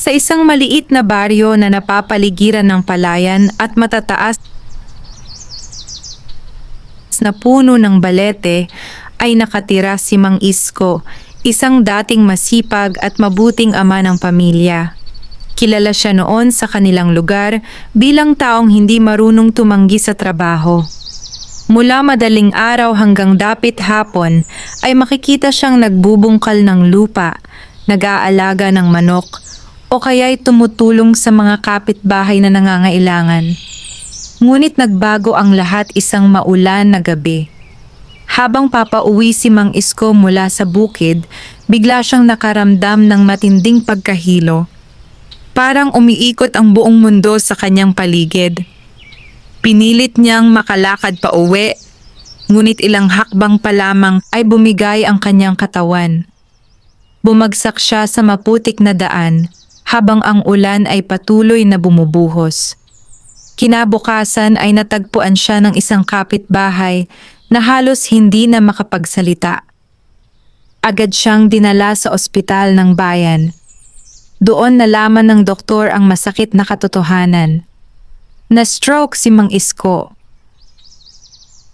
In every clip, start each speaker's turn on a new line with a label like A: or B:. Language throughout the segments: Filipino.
A: Sa isang maliit na baryo na napapaligiran ng palayan at matataas na puno ng balete, ay nakatira si Mang Isko, isang dating masipag at mabuting ama ng pamilya. Kilala siya noon sa kanilang lugar bilang taong hindi marunong tumanggi sa trabaho. Mula madaling araw hanggang dapit hapon ay makikita siyang nagbubungkal ng lupa, nag-aalaga ng manok, o kaya'y tumutulong sa mga kapitbahay na nangangailangan. Ngunit nagbago ang lahat isang maulan na gabi. Habang papauwi si Mang Isko mula sa bukid, bigla siyang nakaramdam ng matinding pagkahilo. Parang umiikot ang buong mundo sa kanyang paligid. Pinilit niyang makalakad pa uwi, ngunit ilang hakbang pa lamang ay bumigay ang kanyang katawan. Bumagsak siya sa maputik na daan habang ang ulan ay patuloy na bumubuhos. Kinabukasan ay natagpuan siya ng isang kapitbahay na halos hindi na makapagsalita. Agad siyang dinala sa ospital ng bayan. Doon nalaman ng doktor ang masakit na katotohanan. Na-stroke si Mang Isko.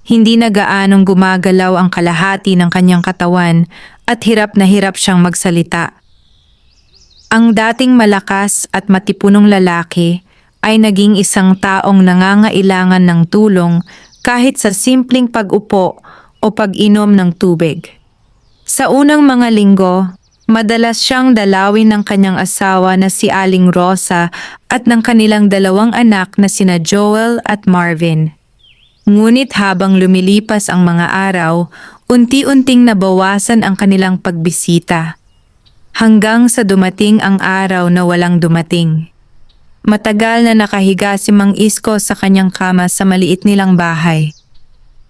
A: Hindi na gaanong gumagalaw ang kalahati ng kanyang katawan at hirap na hirap siyang magsalita. Ang dating malakas at matipunong lalaki ay naging isang taong nangangailangan ng tulong kahit sa simpleng pag-upo o pag-inom ng tubig. Sa unang mga linggo, madalas siyang dalawin ng kanyang asawa na si Aling Rosa at ng kanilang dalawang anak na sina Joel at Marvin. Ngunit habang lumilipas ang mga araw, unti-unting nabawasan ang kanilang pagbisita. Hanggang sa dumating ang araw na walang dumating. Matagal na nakahiga si Mang Isko sa kanyang kama sa maliit nilang bahay.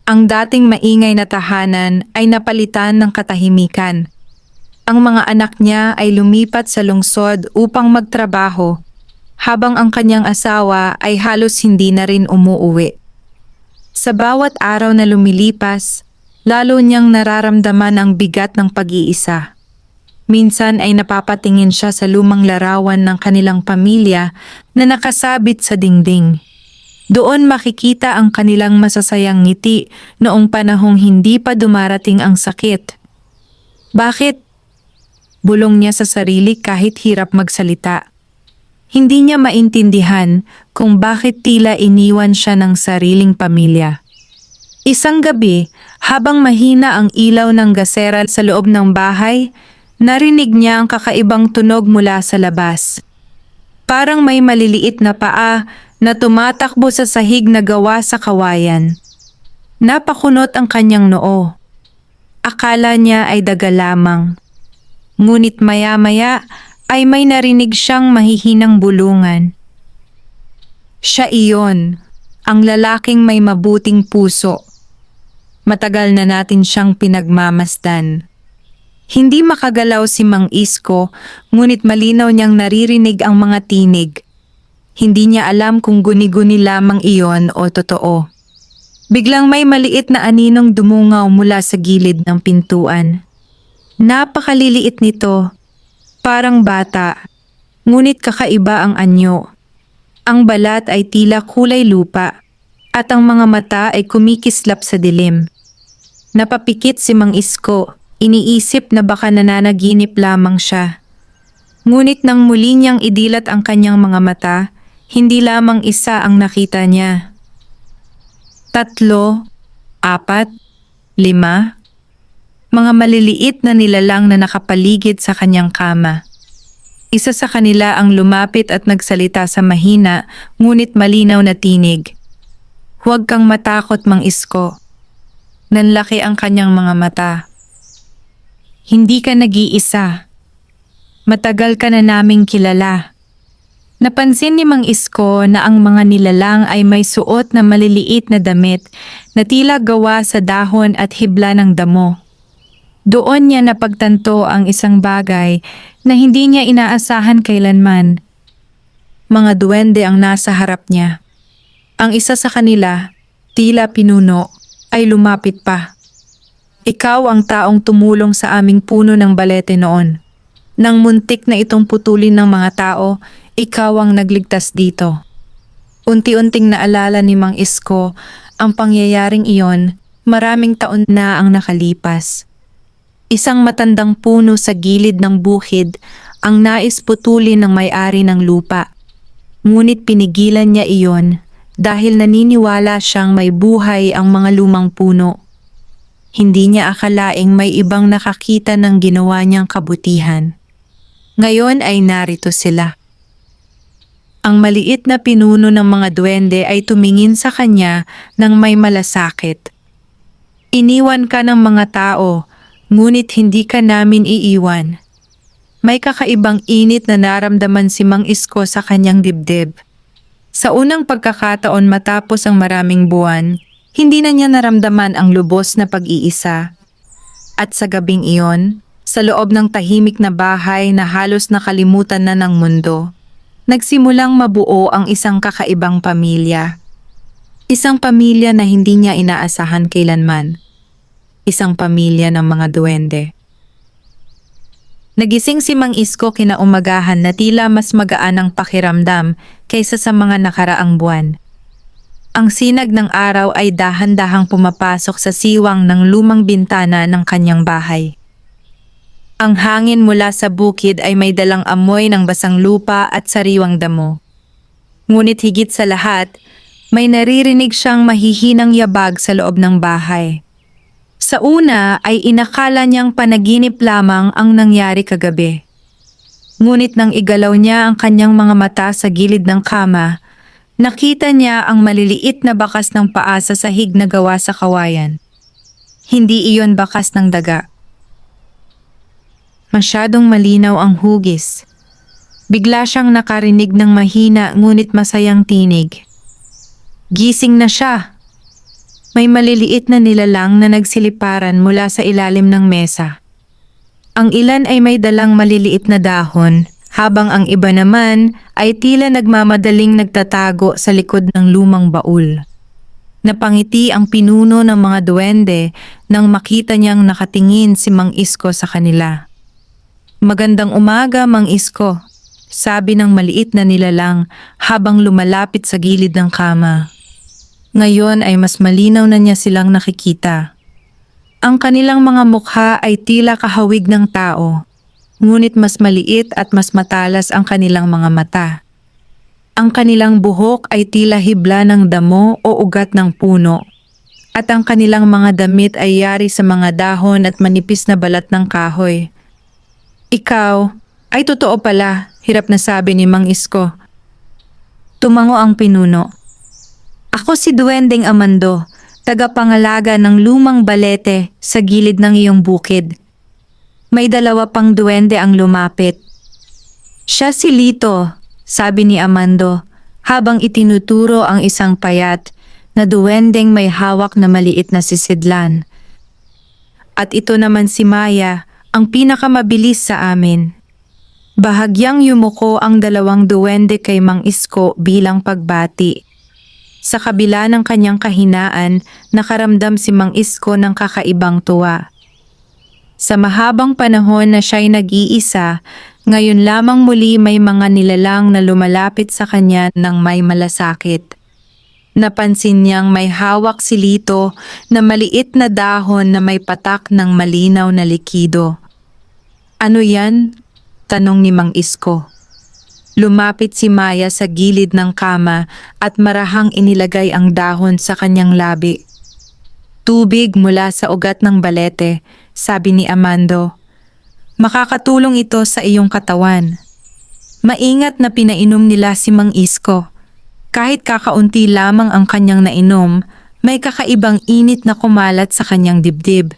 A: Ang dating maingay na tahanan ay napalitan ng katahimikan. Ang mga anak niya ay lumipat sa lungsod upang magtrabaho, habang ang kanyang asawa ay halos hindi na rin umuuwi. Sa bawat araw na lumilipas, lalo niyang nararamdaman ang bigat ng pag-iisa. Minsan ay napapatingin siya sa lumang larawan ng kanilang pamilya na nakasabit sa dingding. Doon makikita ang kanilang masasayang ngiti noong panahong hindi pa dumarating ang sakit. Bakit? Bulong niya sa sarili kahit hirap magsalita. Hindi niya maintindihan kung bakit tila iniwan siya ng sariling pamilya. Isang gabi, habang mahina ang ilaw ng gasera sa loob ng bahay, narinig niya ang kakaibang tunog mula sa labas. Parang may maliliit na paa na tumatakbo sa sahig na gawa sa kawayan. Napakunot ang kanyang noo. Akala niya ay daga lamang. Ngunit maya-maya ay may narinig siyang mahihinang bulungan. Siya iyon, ang lalaking may mabuting puso. Matagal na natin siyang pinagmamasdan. Hindi makagalaw si Mang Isko, ngunit malinaw niyang naririnig ang mga tinig. Hindi niya alam kung guni-guni lamang iyon o totoo. Biglang may maliit na aninong dumungaw mula sa gilid ng pintuan. Napakaliliit nito, parang bata, ngunit kakaiba ang anyo. Ang balat ay tila kulay lupa, at ang mga mata ay kumikislap sa dilim. Napapikit si Mang Isko. Iniisip na baka nananaginip lamang siya. Ngunit nang muli niyang idilat ang kanyang mga mata, hindi lamang isa ang nakita niya. 3, 4, 5, mga maliliit na nilalang na nakapaligid sa kanyang kama. Isa sa kanila ang lumapit at nagsalita sa mahina ngunit malinaw na tinig. "Huwag kang matakot, Mang Isko." Nanlaki ang kanyang mga mata. "Hindi ka nag-iisa. Matagal ka na naming kilala." Napansin ni Mang Isko na ang mga nilalang ay may suot na maliliit na damit na tila gawa sa dahon at hibla ng damo. Doon niya napagtanto ang isang bagay na hindi niya inaasahan kailanman. Mga duwende ang nasa harap niya. Ang isa sa kanila, tila pinuno, ay lumapit pa. "Ikaw ang taong tumulong sa aming puno ng balete noon. Nang muntik na itong putulin ng mga tao, ikaw ang nagligtas dito. Unti-unting naalala ni Mang Isko ang pangyayaring iyon, maraming taon na ang nakalipas. Isang matandang puno sa gilid ng bukid ang nais putulin ng may-ari ng lupa. Ngunit pinigilan niya iyon dahil naniniwala siyang may buhay ang mga lumang puno. Hindi niya akalaing may ibang nakakita ng ginawa niyang kabutihan. Ngayon ay narito sila. Ang maliit na pinuno ng mga duwende ay tumingin sa kanya ng may malasakit. Iniwan ka ng mga tao, ngunit hindi ka namin iiwan. May kakaibang init na naramdaman si Mang Isko sa kanyang dibdib. Sa unang pagkakataon matapos ang maraming buwan, hindi na niya naramdaman ang lubos na pag-iisa. At sa gabing iyon, sa loob ng tahimik na bahay na halos nakalimutan na ng mundo, nagsimulang mabuo ang isang kakaibang pamilya. Isang pamilya na hindi niya inaasahan kailanman. Isang pamilya ng mga duwende. Nagising si Mang Isko kinaumagahan na tila mas magaan ang pakiramdam kaysa sa mga nakaraang buwan. Ang sinag ng araw ay dahan-dahang pumapasok sa siwang ng lumang bintana ng kanyang bahay. Ang hangin mula sa bukid ay may dalang amoy ng basang lupa at sariwang damo. Ngunit higit sa lahat, may naririnig siyang mahihinang yabag sa loob ng bahay. Sa una ay inakala niyang panaginip lamang ang nangyari kagabi. Ngunit nang igalaw niya ang kanyang mga mata sa gilid ng kama, nakita niya ang maliliit na bakas ng paa sa sahig na gawa sa kawayan. Hindi iyon bakas ng daga. Masyadong malinaw ang hugis. Bigla siyang nakarinig ng mahina ngunit masayang tinig. Gising na siya. May maliliit na nilalang na nagsiliparan mula sa ilalim ng mesa. Ang ilan ay may dalang maliliit na dahon, habang ang iba naman ay tila nagmamadaling nagtatago sa likod ng lumang baul. Napangiti ang pinuno ng mga duwende nang makita niyang nakatingin si Mang Isko sa kanila. "Magandang umaga, Mang Isko," sabi ng maliit na nilalang habang lumalapit sa gilid ng kama. Ngayon ay mas malinaw na niya silang nakikita. Ang kanilang mga mukha ay tila kahawig ng tao, ngunit mas maliit at mas matalas ang kanilang mga mata. Ang kanilang buhok ay tila hibla ng damo o ugat ng puno, at ang kanilang mga damit ay yari sa mga dahon at manipis na balat ng kahoy. "Ikaw, ay totoo pala," hirap na sabi ni Mang Isko. Tumango ang pinuno. "Ako si Duwending Amando, tagapangalaga ng lumang balete sa gilid ng iyong bukid." May dalawa pang duwende ang lumapit. "Siya si Lito," sabi ni Amando, habang itinuturo ang isang payat na duwendeng may hawak na maliit na sisidlan. "At ito naman si Maya, ang pinakamabilis sa amin." Bahagyang yumuko ang dalawang duwende kay Mang Isko bilang pagbati. Sa kabila ng kanyang kahinaan, nakaramdam si Mang Isko ng kakaibang tuwa. Sa mahabang panahon na siya'y nag-iisa, ngayon lamang muli may mga nilalang na lumalapit sa kanya ng may malasakit. Napansin niyang may hawak si Lito na maliit na dahon na may patak ng malinaw na likido. "Ano yan?" tanong ni Mang Isko. Lumapit si Maya sa gilid ng kama at marahang inilagay ang dahon sa kanyang labi. "Tubig mula sa ugat ng balete," sabi ni Amando. "Makakatulong ito sa iyong katawan." Maingat na pinainom nila si Mang Isko. Kahit kakaunti lamang ang kanyang nainom, may kakaibang init na kumalat sa kanyang dibdib.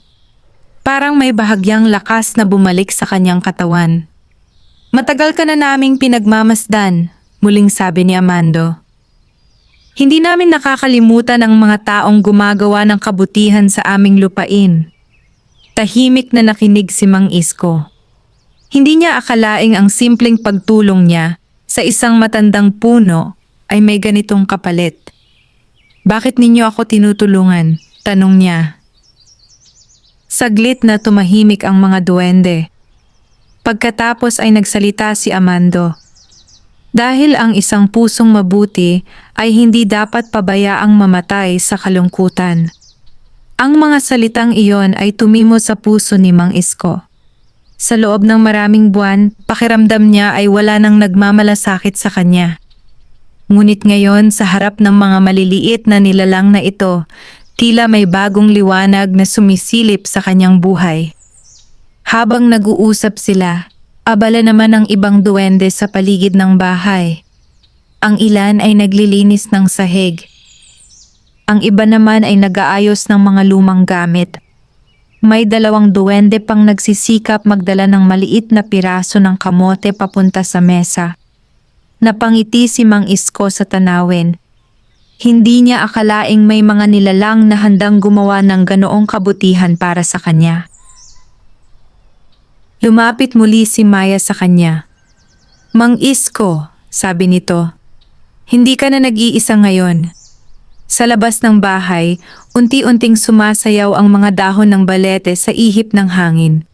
A: Parang may bahagyang lakas na bumalik sa kanyang katawan. "Matagal ka na naming pinagmamasdan," muling sabi ni Amando. "Hindi namin nakakalimutan ang mga taong gumagawa ng kabutihan sa aming lupain." Tahimik na nakinig si Mang Isko. Hindi niya akalaing ang simpleng pagtulong niya sa isang matandang puno ay may ganitong kapalit. "Bakit ninyo ako tinutulungan?" tanong niya. Saglit na tumahimik ang mga duwende. Pagkatapos ay nagsalita si Amando. Dahil ang isang pusong mabuti ay hindi dapat pabayaang mamatay sa kalungkutan. Ang mga salitang iyon ay tumimo sa puso ni Mang Isko. Sa loob ng maraming buwan, pakiramdam niya ay wala nang nagmamalasakit sa kanya. Ngunit ngayon sa harap ng mga maliliit na nilalang na ito, tila may bagong liwanag na sumisilip sa kanyang buhay. Habang nag-uusap sila, abala naman ang ibang duwende sa paligid ng bahay. Ang ilan ay naglilinis ng sahig. Ang iba naman ay nag-aayos ng mga lumang gamit. May 2 duwende pang nagsisikap magdala ng maliit na piraso ng kamote papunta sa mesa. Napangiti si Mang Isko sa tanawin. Hindi niya akalaing may mga nilalang na handang gumawa ng ganoong kabutihan para sa kanya. Lumapit muli si Maya sa kanya. Mang Isko, sabi nito, hindi ka na nag-iisa ngayon. Sa labas ng bahay, unti-unting sumasayaw ang mga dahon ng balete sa ihip ng hangin.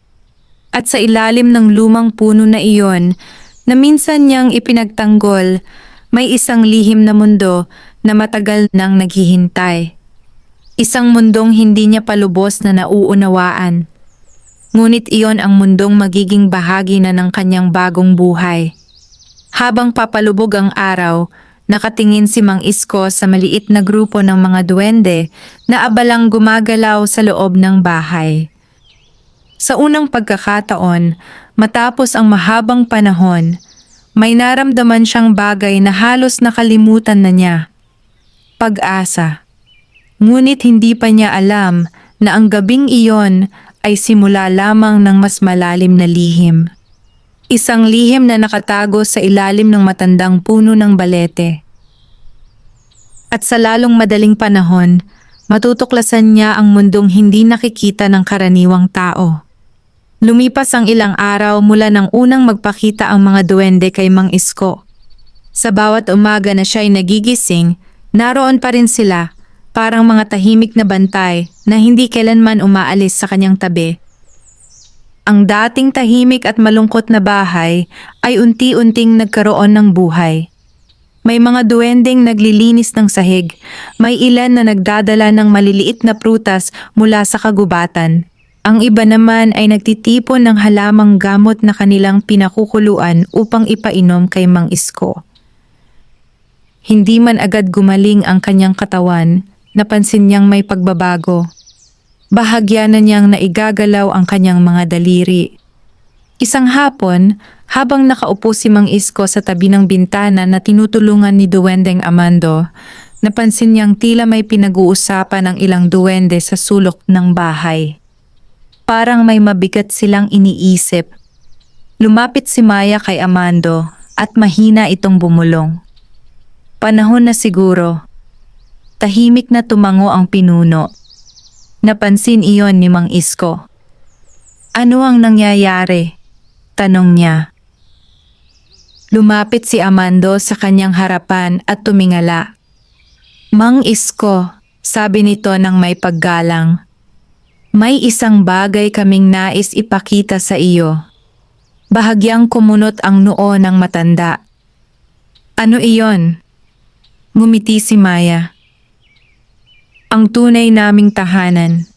A: At sa ilalim ng lumang puno na iyon, na minsan niyang ipinagtanggol, may isang lihim na mundo na matagal nang naghihintay. Isang mundong hindi niya palubos na nauunawaan. Ngunit iyon ang mundong magiging bahagi na ng kanyang bagong buhay. Habang papalubog ang araw, nakatingin si Mang Isko sa maliit na grupo ng mga duwende na abalang gumagalaw sa loob ng bahay. Sa unang pagkakataon, matapos ang mahabang panahon, may naramdaman siyang bagay na halos nakalimutan na niya. Pag-asa. Ngunit hindi pa niya alam na ang gabing iyon ay simula lamang ng mas malalim na lihim. Isang lihim na nakatago sa ilalim ng matandang puno ng balete. At sa lalong madaling panahon, matutuklasan niya ang mundong hindi nakikita ng karaniwang tao. Lumipas ang ilang araw mula nang unang magpakita ang mga duwende kay Mang Isko. Sa bawat umaga na siya ay nagigising, naroon pa rin sila, parang mga tahimik na bantay na hindi kailanman umaalis sa kanyang tabi. Ang dating tahimik at malungkot na bahay ay unti-unting nagkaroon ng buhay. May mga duwendeng naglilinis ng sahig, may ilan na nagdadala ng maliliit na prutas mula sa kagubatan. Ang iba naman ay nagtitipon ng halamang gamot na kanilang pinakukuluan upang ipainom kay Mang Isko. Hindi man agad gumaling ang kanyang katawan, napansin niyang may pagbabago. Bahagya na niyang naigagalaw ang kanyang mga daliri. Isang hapon, habang nakaupo si Mang Isko sa tabi ng bintana na tinutulungan ni Duwendeng Amando, napansin niyang tila may pinag-uusapan ng ilang duwende sa sulok ng bahay. Parang may mabigat silang iniisip. Lumapit si Maya kay Amando at mahina itong bumulong. Panahon na siguro. Tahimik na tumango ang pinuno. Napansin iyon ni Mang Isko. Ano ang nangyayari? Tanong niya. Lumapit si Amando sa kanyang harapan at tumingala. Mang Isko, sabi nito ng may paggalang. May isang bagay kaming nais ipakita sa iyo. Bahagyang kumunot ang noo ng matanda. Ano iyon? Ngumiti si Maya. Ang tunay naming tahanan.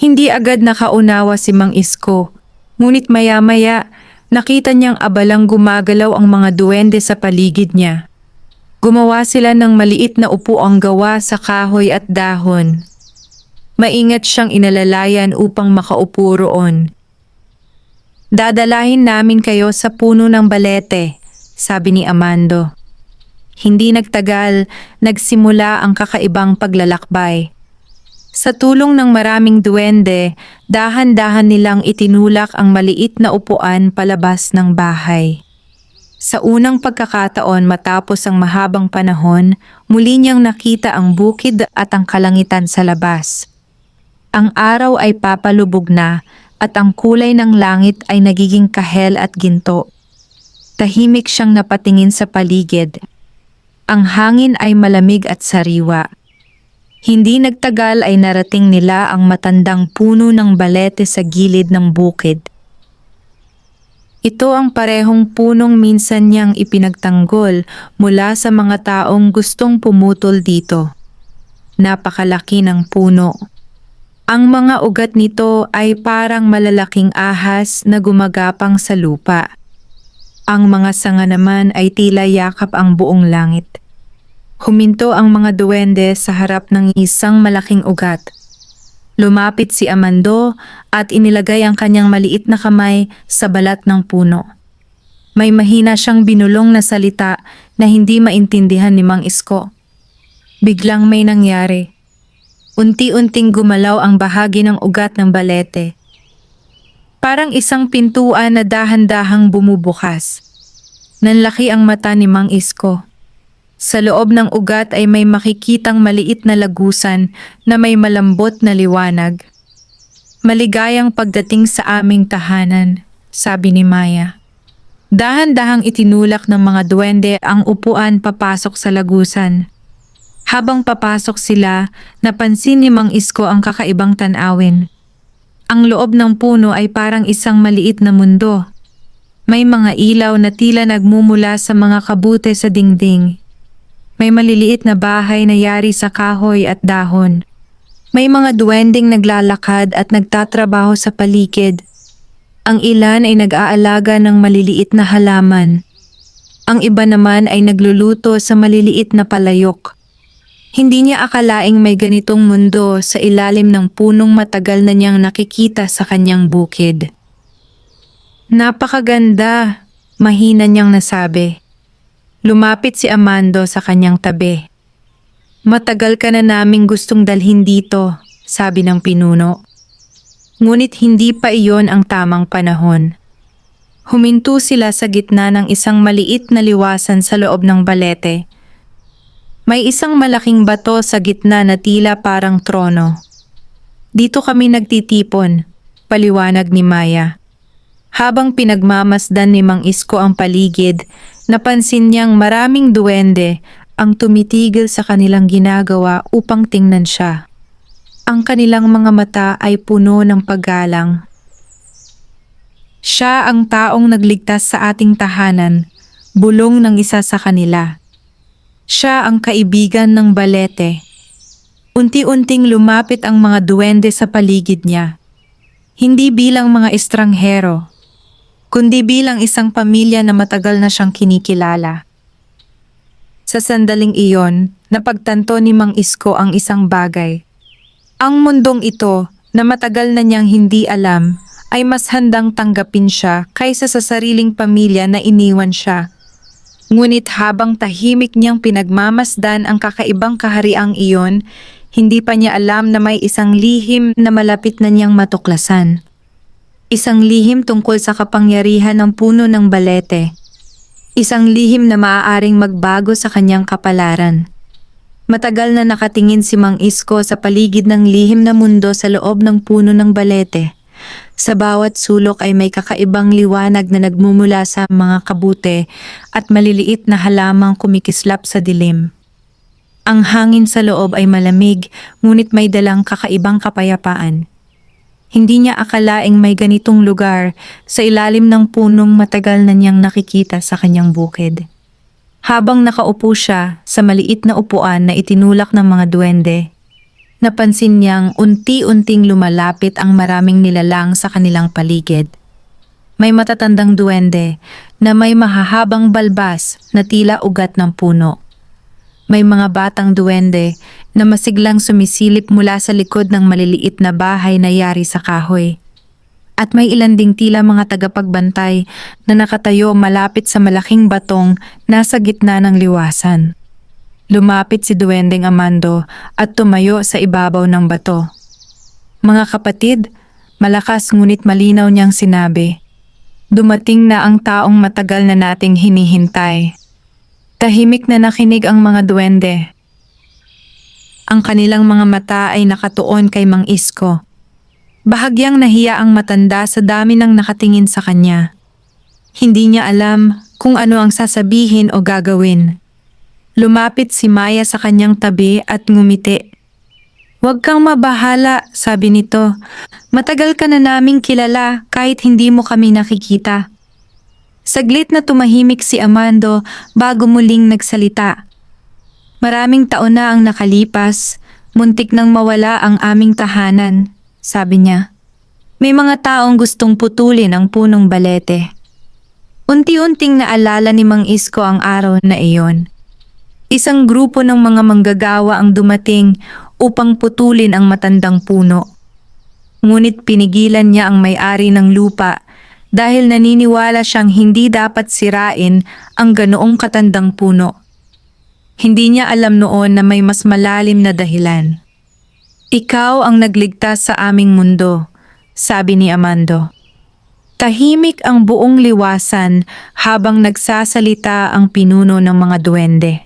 A: Hindi agad nakaunawa si Mang Isko, ngunit maya-maya nakita niyang abalang gumagalaw ang mga duwende sa paligid niya. Gumawa sila ng maliit na upuang gawa sa kahoy at dahon. Maingat siyang inalalayan upang makaupo roon. Dadalahin namin kayo sa puno ng balete, sabi ni Amando. Hindi nagtagal, nagsimula ang kakaibang paglalakbay. Sa tulong ng maraming duwende, dahan-dahan nilang itinulak ang maliit na upuan palabas ng bahay. Sa unang pagkakataon matapos ang mahabang panahon, muli niyang nakita ang bukid at ang kalangitan sa labas. Ang araw ay papalubog na at ang kulay ng langit ay nagiging kahel at ginto. Tahimik siyang napatingin sa paligid. Ang hangin ay malamig at sariwa. Hindi nagtagal ay narating nila ang matandang puno ng balete sa gilid ng bukid. Ito ang parehong punong minsan niyang ipinagtanggol mula sa mga taong gustong pumutol dito. Napakalaki ng puno. Ang mga ugat nito ay parang malalaking ahas na gumagapang sa lupa. Ang mga sanga naman ay tila yakap ang buong langit. Huminto ang mga duwende sa harap ng isang malaking ugat. Lumapit si Amando at inilagay ang kanyang maliit na kamay sa balat ng puno. May mahina siyang binulong na salita na hindi maintindihan ni Mang Isko. Biglang may nangyari. Unti-unting gumalaw ang bahagi ng ugat ng balete. Parang isang pintuan na dahan-dahang bumubukas. Nanlaki ang mata ni Mang Isko. Sa loob ng ugat ay may makikitang maliit na lagusan na may malambot na liwanag. Maligayang pagdating sa aming tahanan, sabi ni Maya. Dahan-dahang itinulak ng mga duwende ang upuan papasok sa lagusan. Habang papasok sila, napansin ni Mang Isko ang kakaibang tanawin. Ang loob ng puno ay parang isang maliit na mundo. May mga ilaw na tila nagmumula sa mga kabute sa dingding. May maliliit na bahay na yari sa kahoy at dahon. May mga duwending naglalakad at nagtatrabaho sa paligid. Ang ilan ay nag-aalaga ng maliliit na halaman. Ang iba naman ay nagluluto sa maliliit na palayok. Hindi niya akalaing may ganitong mundo sa ilalim ng punong matagal na niyang nakikita sa kanyang bukid. Napakaganda, mahina niyang nasabi. Lumapit si Amando sa kanyang tabi. Matagal ka na naming gustong dalhin dito, sabi ng pinuno. Ngunit hindi pa iyon ang tamang panahon. Huminto sila sa gitna ng isang maliit na liwasan sa loob ng balete. May isang malaking bato sa gitna na tila parang trono. Dito kami nagtitipon, paliwanag ni Maya. Habang pinagmamasdan ni Mang Isko ang paligid, napansin niyang maraming duwende ang tumitigil sa kanilang ginagawa upang tingnan siya. Ang kanilang mga mata ay puno ng paggalang. Siya ang taong nagligtas sa ating tahanan, bulong ng isa sa kanila. Siya ang kaibigan ng balete. Unti-unting lumapit ang mga duwende sa paligid niya. Hindi bilang mga estranghero, kundi bilang isang pamilya na matagal na siyang kinikilala. Sa sandaling iyon, napagtanto ni Mang Isko ang isang bagay. Ang mundong ito, na matagal na niyang hindi alam, ay mas handang tanggapin siya kaysa sa sariling pamilya na iniwan siya. Ngunit habang tahimik niyang pinagmamasdan ang kakaibang kahariang iyon, hindi pa niya alam na may isang lihim na malapit na niyang matuklasan. Isang lihim tungkol sa kapangyarihan ng puno ng balete. Isang lihim na maaaring magbago sa kanyang kapalaran. Matagal na nakatingin si Mang Isko sa paligid ng lihim na mundo sa loob ng puno ng balete. Sa bawat sulok ay may kakaibang liwanag na nagmumula sa mga kabute at maliliit na halamang kumikislap sa dilim. Ang hangin sa loob ay malamig, ngunit may dalang kakaibang kapayapaan. Hindi niya akalaing may ganitong lugar sa ilalim ng punong matagal na niyang nakikita sa kanyang bukid. Habang nakaupo siya sa maliit na upuan na itinulak ng mga duwende, napansin niyang unti-unting lumalapit ang maraming nilalang sa kanilang paligid. May matatandang duwende na may mahahabang balbas na tila ugat ng puno. May mga batang duwende na masiglang sumisilip mula sa likod ng maliliit na bahay na yari sa kahoy. At may ilan ding tila mga tagapagbantay na nakatayo malapit sa malaking batong nasa gitna ng liwasan. Lumapit si Duwending Amando at tumayo sa ibabaw ng bato. Mga kapatid, malakas ngunit malinaw niyang sinabi, dumating na ang taong matagal na nating hinihintay. Tahimik na nakinig ang mga duwende. Ang kanilang mga mata ay nakatuon kay Mang Isko. Bahagyang nahiya ang matanda sa dami ng nakatingin sa kanya. Hindi niya alam kung ano ang sasabihin o gagawin. Lumapit si Maya sa kanyang tabi at ngumiti. "Huwag kang mabahala," sabi nito. "Matagal ka na naming kilala kahit hindi mo kami nakikita. Saglit na tumahimik si Amando bago muling nagsalita. Maraming taon na ang nakalipas, muntik nang mawala ang aming tahanan, sabi niya. May mga taong gustong putulin ang punong balete. Unti-unting naalala ni Mang Isko ang araw na iyon. Isang grupo ng mga manggagawa ang dumating upang putulin ang matandang puno. Ngunit pinigilan niya ang may-ari ng lupa dahil naniniwala siyang hindi dapat sirain ang ganoong katandang puno. Hindi niya alam noon na may mas malalim na dahilan. Ikaw ang nagligtas sa aming mundo, sabi ni Amando. Tahimik ang buong liwasan habang nagsasalita ang pinuno ng mga duwende.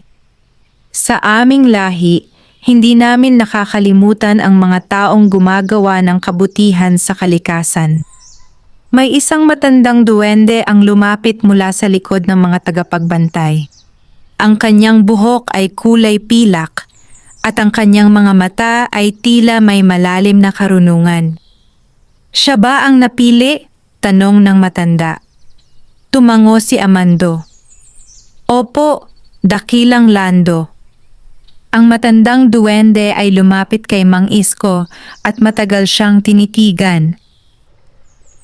A: Sa aming lahi, hindi namin nakakalimutan ang mga taong gumagawa ng kabutihan sa kalikasan. May isang matandang duwende ang lumapit mula sa likod ng mga tagapagbantay. Ang kanyang buhok ay kulay pilak at ang kanyang mga mata ay tila may malalim na karunungan. Siya ba ang napili? Tanong ng matanda. Tumango si Amando. Opo, dakilang Lando. Ang matandang duwende ay lumapit kay Mang Isko at matagal siyang tinitigan.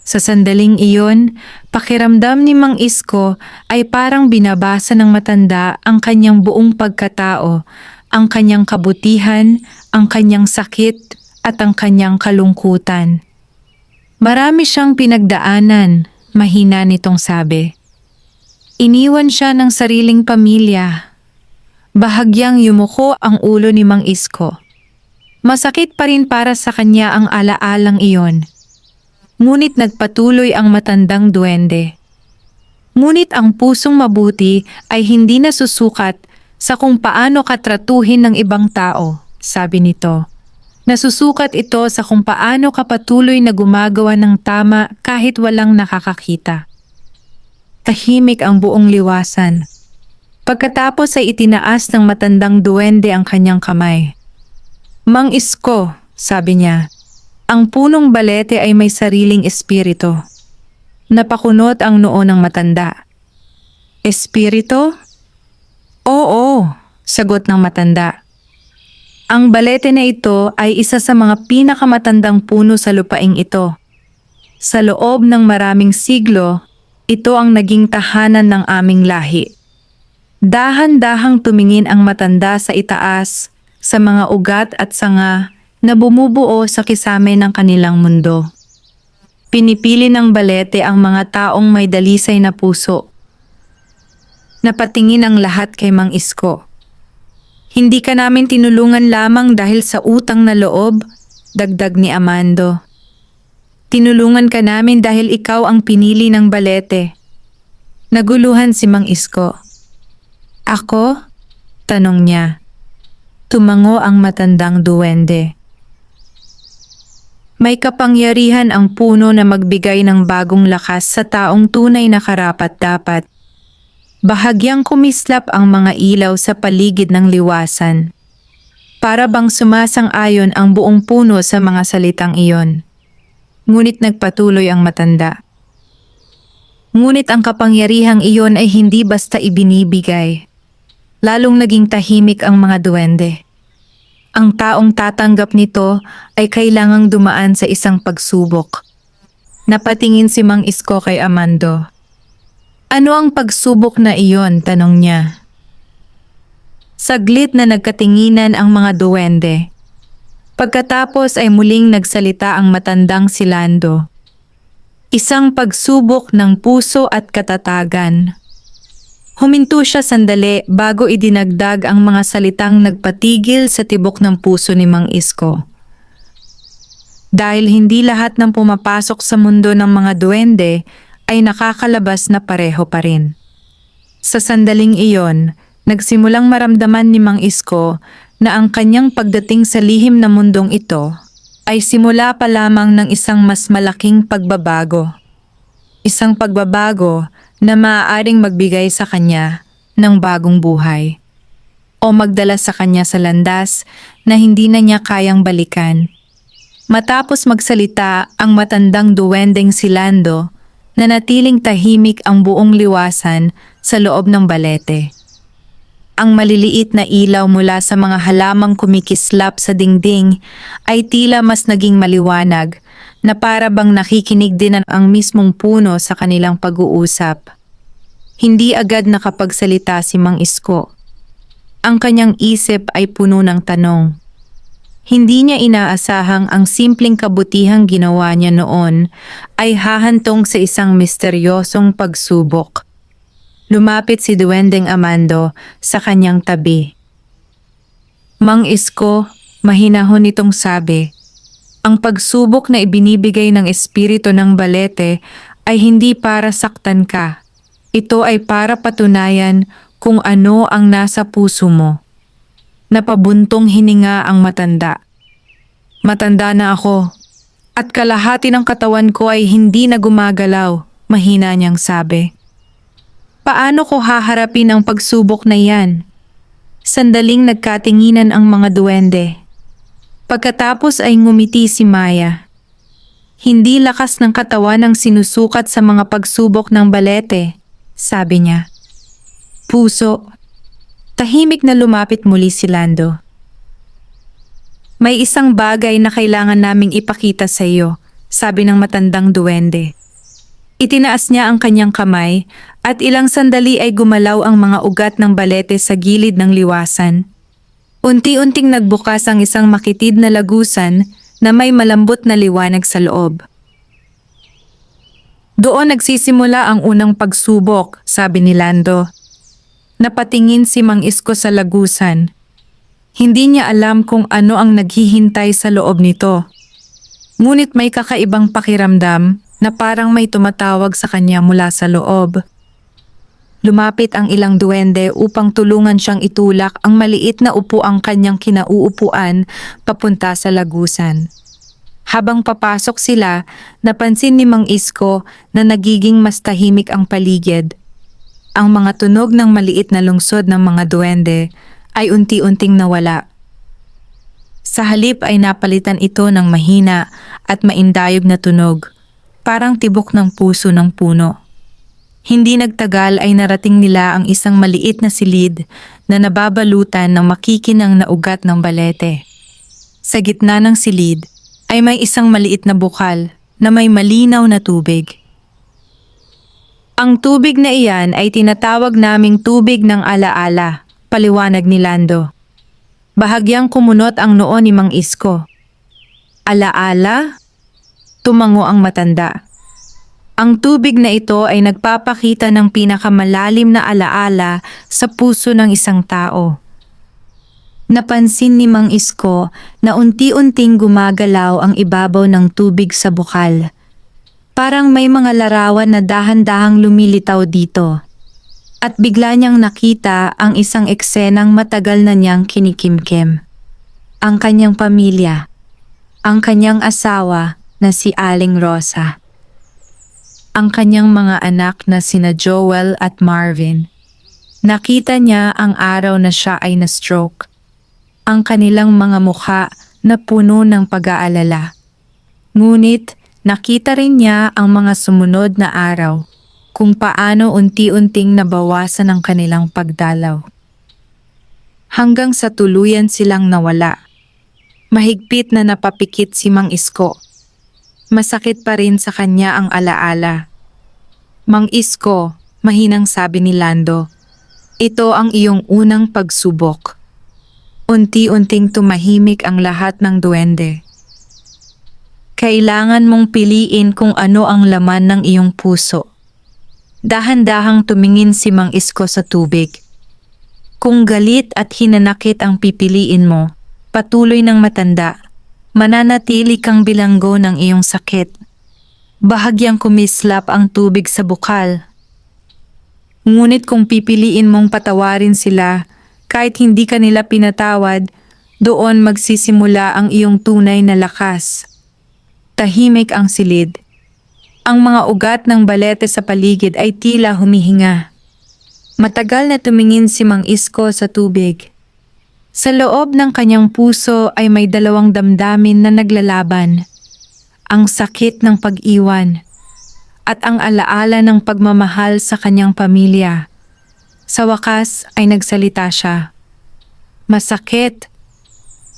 A: Sa sandaling iyon, pakiramdam ni Mang Isko ay parang binabasa ng matanda ang kanyang buong pagkatao, ang kanyang kabutihan, ang kanyang sakit at ang kanyang kalungkutan. Marami siyang pinagdaanan, mahina nitong sabi. Iniwan siya ng sariling pamilya. Bahagyang yumuko ang ulo ni Mang Isko. Masakit pa rin para sa kanya ang alaalang iyon. Ngunit nagpatuloy ang matandang duwende. Ngunit ang pusong mabuti ay hindi nasusukat sa kung paano katratuhin ng ibang tao, sabi nito. Nasusukat ito sa kung paano ka patuloy na gumagawa ng tama kahit walang nakakakita. Tahimik ang buong liwasan. Pagkatapos ay itinaas ng matandang duwende ang kanyang kamay. Mang Isko, sabi niya, ang punong balete ay may sariling espiritu. Napakunot ang noo ng matanda. Espiritu? Oo, sagot ng matanda. Ang balete na ito ay isa sa mga pinakamatandang puno sa lupaing ito. Sa loob ng maraming siglo, ito ang naging tahanan ng aming lahi. Dahan-dahang tumingin ang matanda sa itaas, sa mga ugat at sanga na bumubuo sa kisame ng kanilang mundo. Pinipili ng balete ang mga taong may dalisay na puso. Napatingin ang lahat kay Mang Isko. Hindi ka namin tinulungan lamang dahil sa utang na loob, dagdag ni Amando. Tinulungan ka namin dahil ikaw ang pinili ng balete. Naguluhan si Mang Isko. Ako? Tanong niya. Tumango ang matandang duwende. May kapangyarihan ang puno na magbigay ng bagong lakas sa taong tunay na karapat-dapat. Bahagyang kumislap ang mga ilaw sa paligid ng liwasan. Para bang sumasang-ayon ang buong puno sa mga salitang iyon. Ngunit nagpatuloy ang matanda. Ngunit ang kapangyarihang iyon ay hindi basta ibinibigay. Lalong naging tahimik ang mga duwende. Ang taong tatanggap nito ay kailangang dumaan sa isang pagsubok. Napatingin si Mang Isko kay Amando. Ano ang pagsubok na iyon? Tanong niya. Saglit na nagkatinginan ang mga duwende. Pagkatapos ay muling nagsalita ang matandang si Lando. Isang pagsubok ng puso at katatagan. Huminto siya sandali bago idinagdag ang mga salitang nagpatigil sa tibok ng puso ni Mang Isko. Dahil hindi lahat ng pumapasok sa mundo ng mga duwende ay nakakalabas na pareho pa rin. Sa sandaling iyon, nagsimulang maramdaman ni Mang Isko na ang kanyang pagdating sa lihim na mundong ito ay simula pa lamang ng isang mas malaking pagbabago. Isang pagbabago na maaaring magbigay sa kanya ng bagong buhay o magdala sa kanya sa landas na hindi na niya kayang balikan. Matapos magsalita ang matandang duwendeng si Lando, Nanatiling tahimik ang buong liwasan sa loob ng balete. Ang maliliit na ilaw mula sa mga halamang kumikislap sa dingding ay tila mas naging maliwanag na para bang nakikinig din ang mismong puno sa kanilang pag-uusap. Hindi agad nakapagsalita si Mang Isko. Ang kanyang isip ay puno ng tanong. Hindi niya inaasahang ang simpleng kabutihang ginawa niya noon ay hahantong sa isang misteryosong pagsubok. Lumapit si Duwending Amando sa kanyang tabi. Mang Isko, mahinahon nitong sabi, ang pagsubok na ibinibigay ng espiritu ng balete ay hindi para saktan ka. Ito ay para patunayan kung ano ang nasa puso mo. Napabuntong hininga ang matanda. Matanda na ako, at kalahati ng katawan ko ay hindi na gumagalaw, mahina niyang sabi. Paano ko haharapin ang pagsubok na yan? Sandaling nagkatinginan ang mga duwende. Pagkatapos ay ngumiti si Maya. Hindi lakas ng katawan ang sinusukat sa mga pagsubok ng balete, sabi niya. Puso. Tahimik na lumapit muli si Lando. May isang bagay na kailangan naming ipakita sa iyo, sabi ng matandang duwende. Itinaas niya ang kanyang kamay at ilang sandali ay gumalaw ang mga ugat ng balete sa gilid ng liwasan. Unti-unting nagbukas ang isang makitid na lagusan na may malambot na liwanag sa loob. Doon nagsisimula ang unang pagsubok, sabi ni Lando. Napatingin si Mang Isko sa lagusan. Hindi niya alam kung ano ang naghihintay sa loob nito. Ngunit may kakaibang pakiramdam na parang may tumatawag sa kanya mula sa loob. Lumapit ang ilang duwende upang tulungan siyang itulak ang maliit na upuang kanyang kinauupuan papunta sa lagusan. Habang papasok sila, napansin ni Mang Isko na nagiging mas tahimik ang paligid. Ang mga tunog ng maliit na lungsod ng mga duwende ay unti-unting nawala. Sa halip ay napalitan ito ng mahina at maindayog na tunog, parang tibok ng puso ng puno. Hindi nagtagal ay narating nila ang isang maliit na silid na nababalutan ng makikinang na ugat ng balete. Sa gitna ng silid ay may isang maliit na bukal na may malinaw na tubig. Ang tubig na iyan ay tinatawag naming tubig ng alaala, paliwanag ni Lando. Bahagyang kumunot ang noo ni Mang Isko. Alaala? Tumango ang matanda. Ang tubig na ito ay nagpapakita ng pinakamalalim na alaala sa puso ng isang tao. Napansin ni Mang Isko na unti-unting gumagalaw ang ibabaw ng tubig sa bukal. Parang may mga larawan na dahan-dahang lumilitaw dito. At bigla niyang nakita ang isang eksenang matagal na niyang kinikimkim. Ang kanyang pamilya, ang kanyang asawa na si Aling Rosa. Ang kanyang mga anak na sina Joel at Marvin. Nakita niya ang araw na siya ay na-stroke. Ang kanilang mga mukha na puno ng pag-aalala. Ngunit nakita rin niya ang mga sumunod na araw, kung paano unti-unting nabawasan ang kanilang pagdalaw. Hanggang sa tuluyan silang nawala. Mahigpit na napapikit si Mang Isko. Masakit pa rin sa kanya ang alaala. Mang Isko, mahinang sabi ni Lando, ito ang iyong unang pagsubok. Unti-unting tumahimik ang lahat ng duwende. Kailangan mong piliin kung ano ang laman ng iyong puso. Dahan-dahang tumingin si Mang Isko sa tubig. Kung galit at hinanakit ang pipiliin mo, patuloy ng matanda, mananatili kang bilanggo ng iyong sakit. Bahagyang kumislap ang tubig sa bukal. Ngunit kung pipiliin mong patawarin sila, kahit hindi ka nila pinatawad, doon magsisimula ang iyong tunay na lakas. Tahimik ang silid. Ang mga ugat ng balete sa paligid ay tila humihinga. Matagal na tumingin si Mang Isko sa tubig. Sa loob ng kanyang puso ay may dalawang damdamin na naglalaban. Ang sakit ng pag-iwan at ang alaala ng pagmamahal sa kanyang pamilya. Sa wakas ay nagsalita siya. Masakit.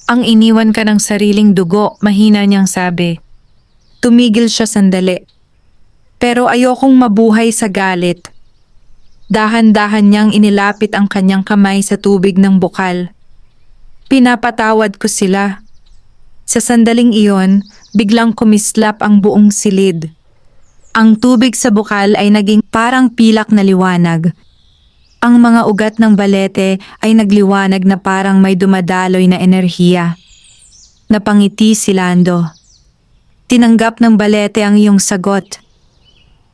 A: Ang iniwan ka ng sariling dugo, mahina niyang sabi. Tumigil siya sandali. Pero ayokong mabuhay sa galit. Dahan-dahan niyang inilapit ang kanyang kamay sa tubig ng bukal. Pinapatawad ko sila. Sa sandaling iyon, biglang kumislap ang buong silid. Ang tubig sa bukal ay naging parang pilak na liwanag. Ang mga ugat ng balete ay nagliwanag na parang may dumadaloy na enerhiya. Napangiti si Lando. Tinanggap ng balete ang iyong sagot.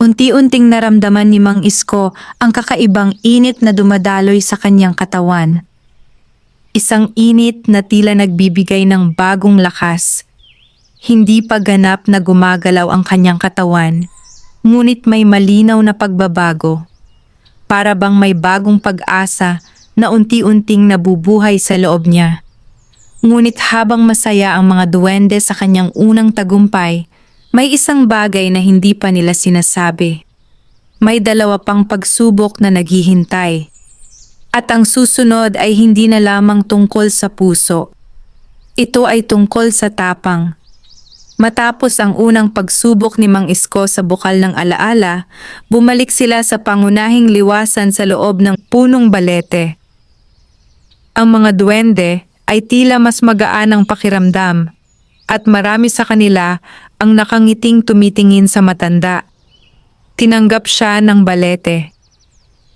A: Unti-unting naramdaman ni Mang Isko ang kakaibang init na dumadaloy sa kanyang katawan. Isang init na tila nagbibigay ng bagong lakas. Hindi pa ganap na gumagalaw ang kanyang katawan, ngunit may malinaw na pagbabago. Para bang may bagong pag-asa na unti-unting nabubuhay sa loob niya. Ngunit habang masaya ang mga duwende sa kanyang unang tagumpay, may isang bagay na hindi pa nila sinasabi. May dalawa pang pagsubok na naghihintay. At ang susunod ay hindi na lamang tungkol sa puso. Ito ay tungkol sa tapang. Matapos ang unang pagsubok ni Mang Isko sa bukal ng alaala, bumalik sila sa pangunahing liwasan sa loob ng punong balete. Ang mga duwende ay tila mas magaan ang pakiramdam at marami sa kanila ang nakangiting tumitingin sa matanda. Tinanggap siya ng balete.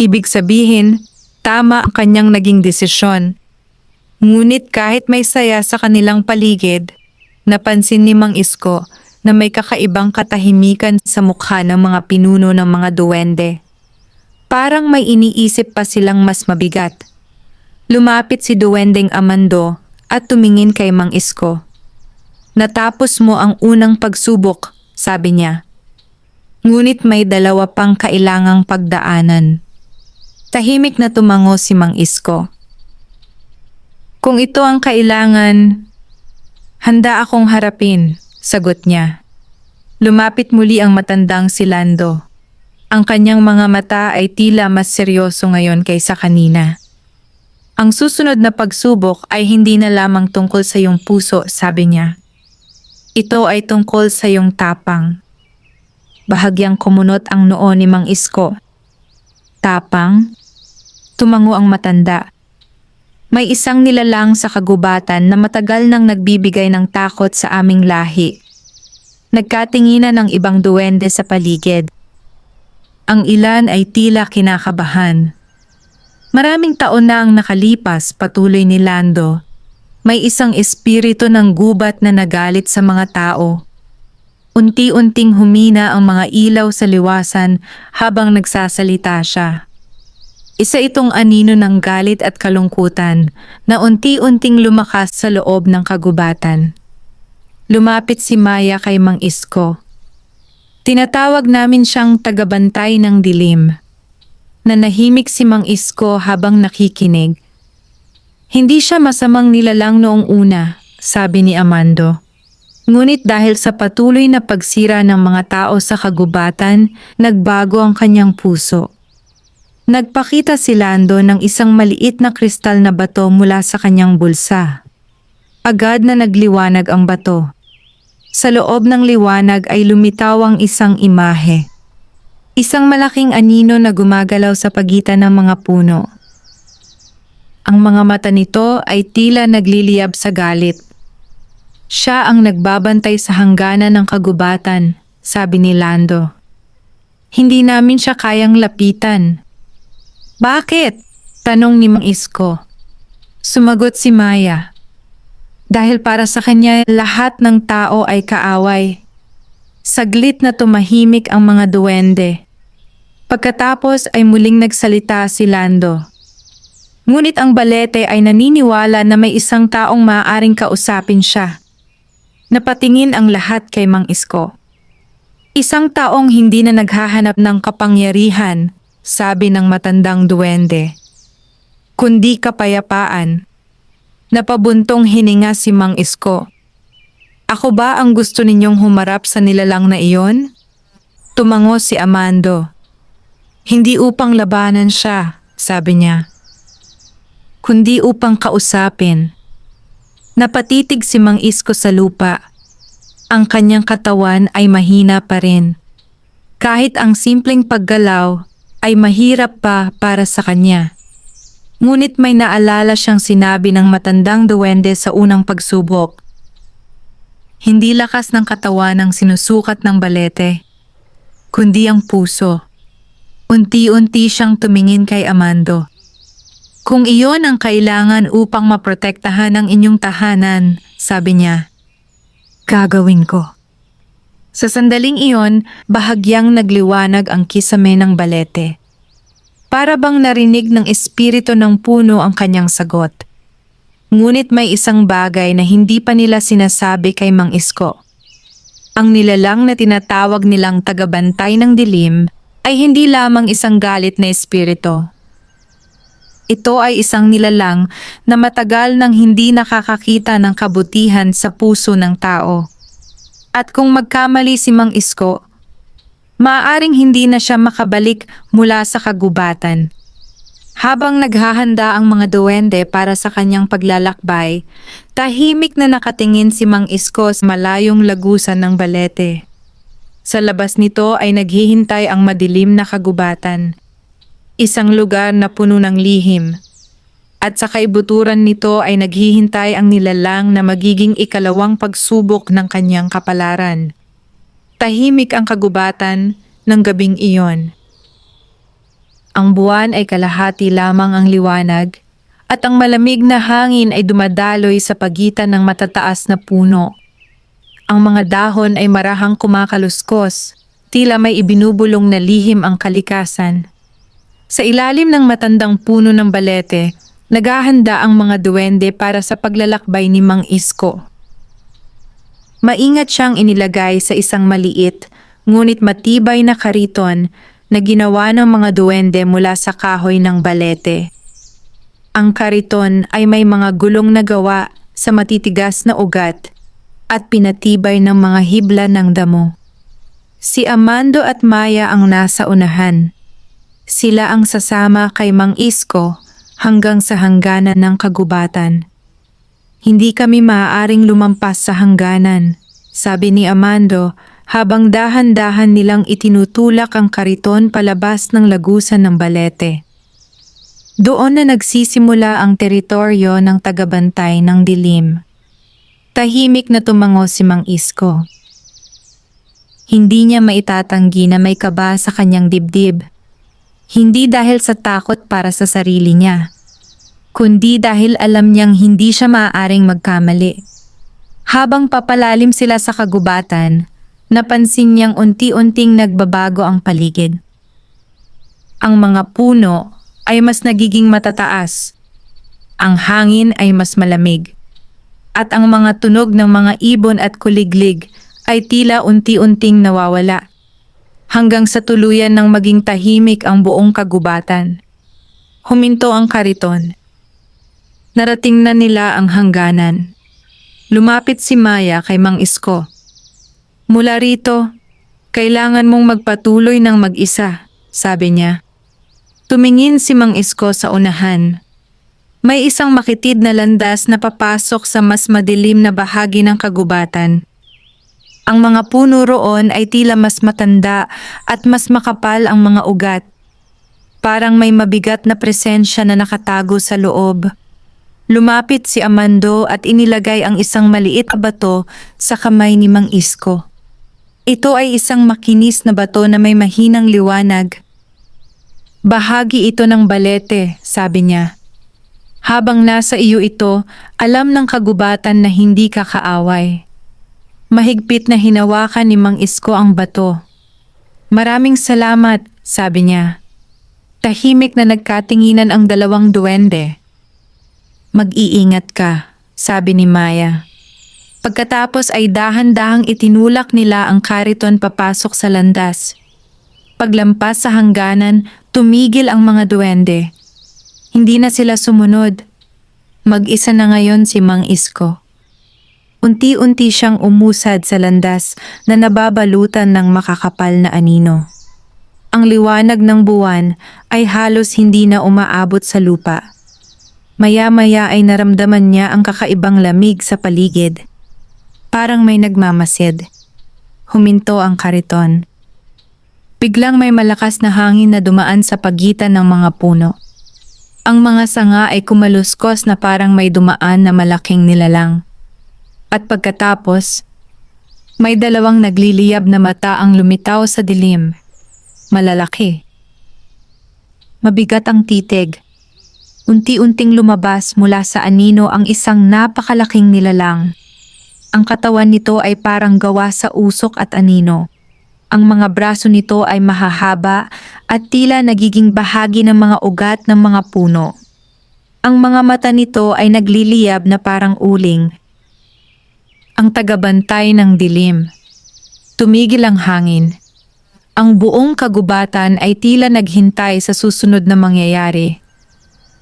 A: Ibig sabihin, tama ang kanyang naging desisyon. Ngunit kahit may saya sa kanilang paligid, napansin ni Mang Isko na may kakaibang katahimikan sa mukha ng mga pinuno ng mga duwende. Parang may iniisip pa silang mas mabigat. Lumapit si Duwendeng Amando at tumingin kay Mang Isko. Natapos mo ang unang pagsubok, sabi niya. Ngunit may dalawa pang kailangang pagdaanan. Tahimik na tumango si Mang Isko. Kung ito ang kailangan, handa akong harapin, sagot niya. Lumapit muli ang matandang si Lando. Ang kanyang mga mata ay tila mas seryoso ngayon kaysa kanina. Ang susunod na pagsubok ay hindi na lamang tungkol sa iyong puso, sabi niya. Ito ay tungkol sa iyong tapang. Bahagyang kumunot ang noo ni Mang Isko. Tapang? Tumango ang matanda. May isang nilalang sa kagubatan na matagal nang nagbibigay ng takot sa aming lahi. Nagkatinginan ng ibang duwende sa paligid. Ang ilan ay tila kinakabahan. Maraming taon na ang nakalipas, patuloy ni Lando. May isang espiritu ng gubat na nagalit sa mga tao. Unti-unting humina ang mga ilaw sa liwasan habang nagsasalita siya. Isa itong anino ng galit at kalungkutan na unti-unting lumakas sa loob ng kagubatan. Lumapit si Maya kay Mang Isko. Tinatawag namin siyang tagabantay ng dilim. Nanahimik si Mang Isko habang nakikinig. Hindi siya masamang nilalang noong una, sabi ni Amando. Ngunit dahil sa patuloy na pagsira ng mga tao sa kagubatan, nagbago ang kanyang puso. Nagpakita si Lando ng isang maliit na kristal na bato mula sa kanyang bulsa. Agad na nagliwanag ang bato. Sa loob ng liwanag ay lumitaw ang isang imahe. Isang malaking anino na gumagalaw sa pagitan ng mga puno. Ang mga mata nito ay tila nagliliyab sa galit. Siya ang nagbabantay sa hangganan ng kagubatan, sabi ni Lando. Hindi namin siya kayang lapitan. Bakit? Tanong ni Mang Isko. Sumagot si Maya. Dahil para sa kanya lahat ng tao ay kaaway. Saglit na tumahimik ang mga duwende. Pagkatapos ay muling nagsalita si Lando. Ngunit ang balete ay naniniwala na may isang taong maaaring kausapin siya. Napatingin ang lahat kay Mang Isko. Isang taong hindi na naghahanap ng kapangyarihan, sabi ng matandang duwende. Kundi kapayapaan. Napabuntong hininga si Mang Isko. Ako ba ang gusto ninyong humarap sa nilalang na iyon? Tumango si Amando. Hindi upang labanan siya, sabi niya, kundi upang kausapin. Napatitig si Mang Isko sa lupa. Ang kanyang katawan ay mahina pa rin. Kahit ang simpleng paggalaw ay mahirap pa para sa kanya. Ngunit may naalala siyang sinabi ng matandang duwende sa unang pagsubok. Hindi lakas ng katawan ang sinusukat ng balete, kundi ang puso. Unti-unti siyang tumingin kay Amando. Kung iyon ang kailangan upang maprotektahan ang inyong tahanan, sabi niya, gagawin ko. Sa sandaling iyon, bahagyang nagliwanag ang kisame ng balete. Para bang narinig ng espiritu ng puno ang kanyang sagot. Ngunit may isang bagay na hindi pa nila sinasabi kay Mang Isko. Ang nilalang na tinatawag nilang tagabantay ng dilim ay hindi lamang isang galit na espiritu. Ito ay isang nilalang na matagal nang hindi nakakakita ng kabutihan sa puso ng tao. At kung magkamali si Mang Isko, maaaring hindi na siya makabalik mula sa kagubatan. Habang naghahanda ang mga duwende para sa kanyang paglalakbay, tahimik na nakatingin si Mang Isko sa malayong lagusan ng balete. Sa labas nito ay naghihintay ang madilim na kagubatan, isang lugar na puno ng lihim. At sa kaibuturan nito ay naghihintay ang nilalang na magiging ikalawang pagsubok ng kanyang kapalaran. Tahimik ang kagubatan ng gabing iyon. Ang buwan ay kalahati lamang ang liwanag at ang malamig na hangin ay dumadaloy sa pagitan ng matataas na puno. Ang mga dahon ay marahang kumakaluskos, tila may ibinubulong na lihim ang kalikasan. Sa ilalim ng matandang puno ng balete, naghahanda ang mga duwende para sa paglalakbay ni Mang Isko. Maingat siyang inilagay sa isang maliit, ngunit matibay na kariton na ginawa ng mga duwende mula sa kahoy ng balete. Ang kariton ay may mga gulong na gawa sa matitigas na ugat at pinatibay ng mga hibla ng damo. Si Amando at Maya ang nasa unahan. Sila ang sasama kay Mang Isko hanggang sa hangganan ng kagubatan. Hindi kami maaaring lumampas sa hangganan, sabi ni Amando habang dahan-dahan nilang itinutulak ang kariton palabas ng lagusan ng balete. Doon na nagsisimula ang teritoryo ng tagabantay ng dilim. Tahimik na tumango si Mang Isko. Hindi niya maitatanggi na may kaba sa kanyang dibdib. Hindi dahil sa takot para sa sarili niya, kundi dahil alam niyang hindi siya maaaring magkamali. Habang papalalim sila sa kagubatan, napansin niyang unti-unting nagbabago ang paligid. Ang mga puno ay mas nagiging matataas, ang hangin ay mas malamig, at ang mga tunog ng mga ibon at kuliglig ay tila unti-unting nawawala, hanggang sa tuluyan ng maging tahimik ang buong kagubatan. Huminto ang kariton. Narating na nila ang hangganan. Lumapit si Maya kay Mang Isko. Mula rito, kailangan mong magpatuloy ng mag-isa, sabi niya. Tumingin si Mang Isko sa unahan. May isang makitid na landas na papasok sa mas madilim na bahagi ng kagubatan. Ang mga puno roon ay tila mas matanda at mas makapal ang mga ugat. Parang may mabigat na presensya na nakatago sa loob. Lumapit si Amando at inilagay ang isang maliit na bato sa kamay ni Mang Isko. Ito ay isang makinis na bato na may mahinang liwanag. Bahagi ito ng balete, sabi niya. Habang nasa iyo ito, alam ng kagubatan na hindi ka kaaway. Mahigpit na hinawakan ni Mang Isko ang bato. Maraming salamat, sabi niya. Tahimik na nagkatinginan ang dalawang duwende. Mag-iingat ka, sabi ni Maya. Pagkatapos ay dahan-dahang itinulak nila ang kariton papasok sa landas. Paglampas sa hangganan, tumigil ang mga duwende. Hindi na sila sumunod. Mag-isa na ngayon si Mang Isko. Unti-unti siyang umusad sa landas na nababalutan ng makakapal na anino. Ang liwanag ng buwan ay halos hindi na umaabot sa lupa. Maya-maya ay naramdaman niya ang kakaibang lamig sa paligid. Parang may nagmamasid. Huminto ang kariton. Biglang may malakas na hangin na dumaan sa pagitan ng mga puno. Ang mga sanga ay kumaluskos na parang may dumaan na malaking nilalang. At pagkatapos, may dalawang nagliliyab na mata ang lumitaw sa dilim. Malalaki. Mabigat ang titig. Unti-unting lumabas mula sa anino ang isang napakalaking nilalang. Ang katawan nito ay parang gawa sa usok at anino. Ang mga braso nito ay mahahaba at tila nagiging bahagi ng mga ugat ng mga puno. Ang mga mata nito ay nagliliyab na parang uling. Ang tagabantay ng dilim. Tumigil ang hangin. Ang buong kagubatan ay tila naghintay sa susunod na mangyayari.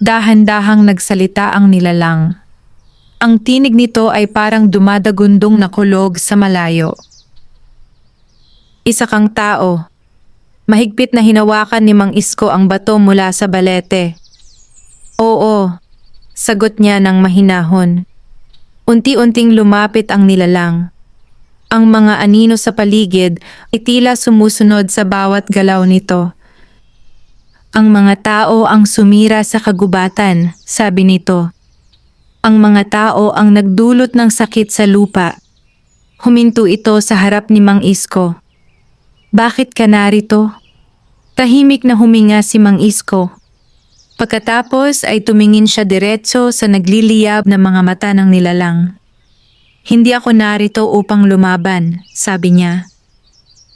A: Dahan-dahang nagsalita ang nilalang. Ang tinig nito ay parang dumadagundong na kulog sa malayo. Isa kang tao. Mahigpit na hinawakan ni Mang Isko ang bato mula sa balete. Oo, sagot niya ng mahinahon. Unti-unting lumapit ang nilalang. Ang mga anino sa paligid ay tila sumusunod sa bawat galaw nito. Ang mga tao ang sumira sa kagubatan, sabi nito. Ang mga tao ang nagdulot ng sakit sa lupa. Huminto ito sa harap ni Mang Isko. Bakit ka narito? Tahimik na huminga si Mang Isko. Pagkatapos ay tumingin siya diretso sa nagliliyab na mga mata ng nilalang. Hindi ako narito upang lumaban, sabi niya.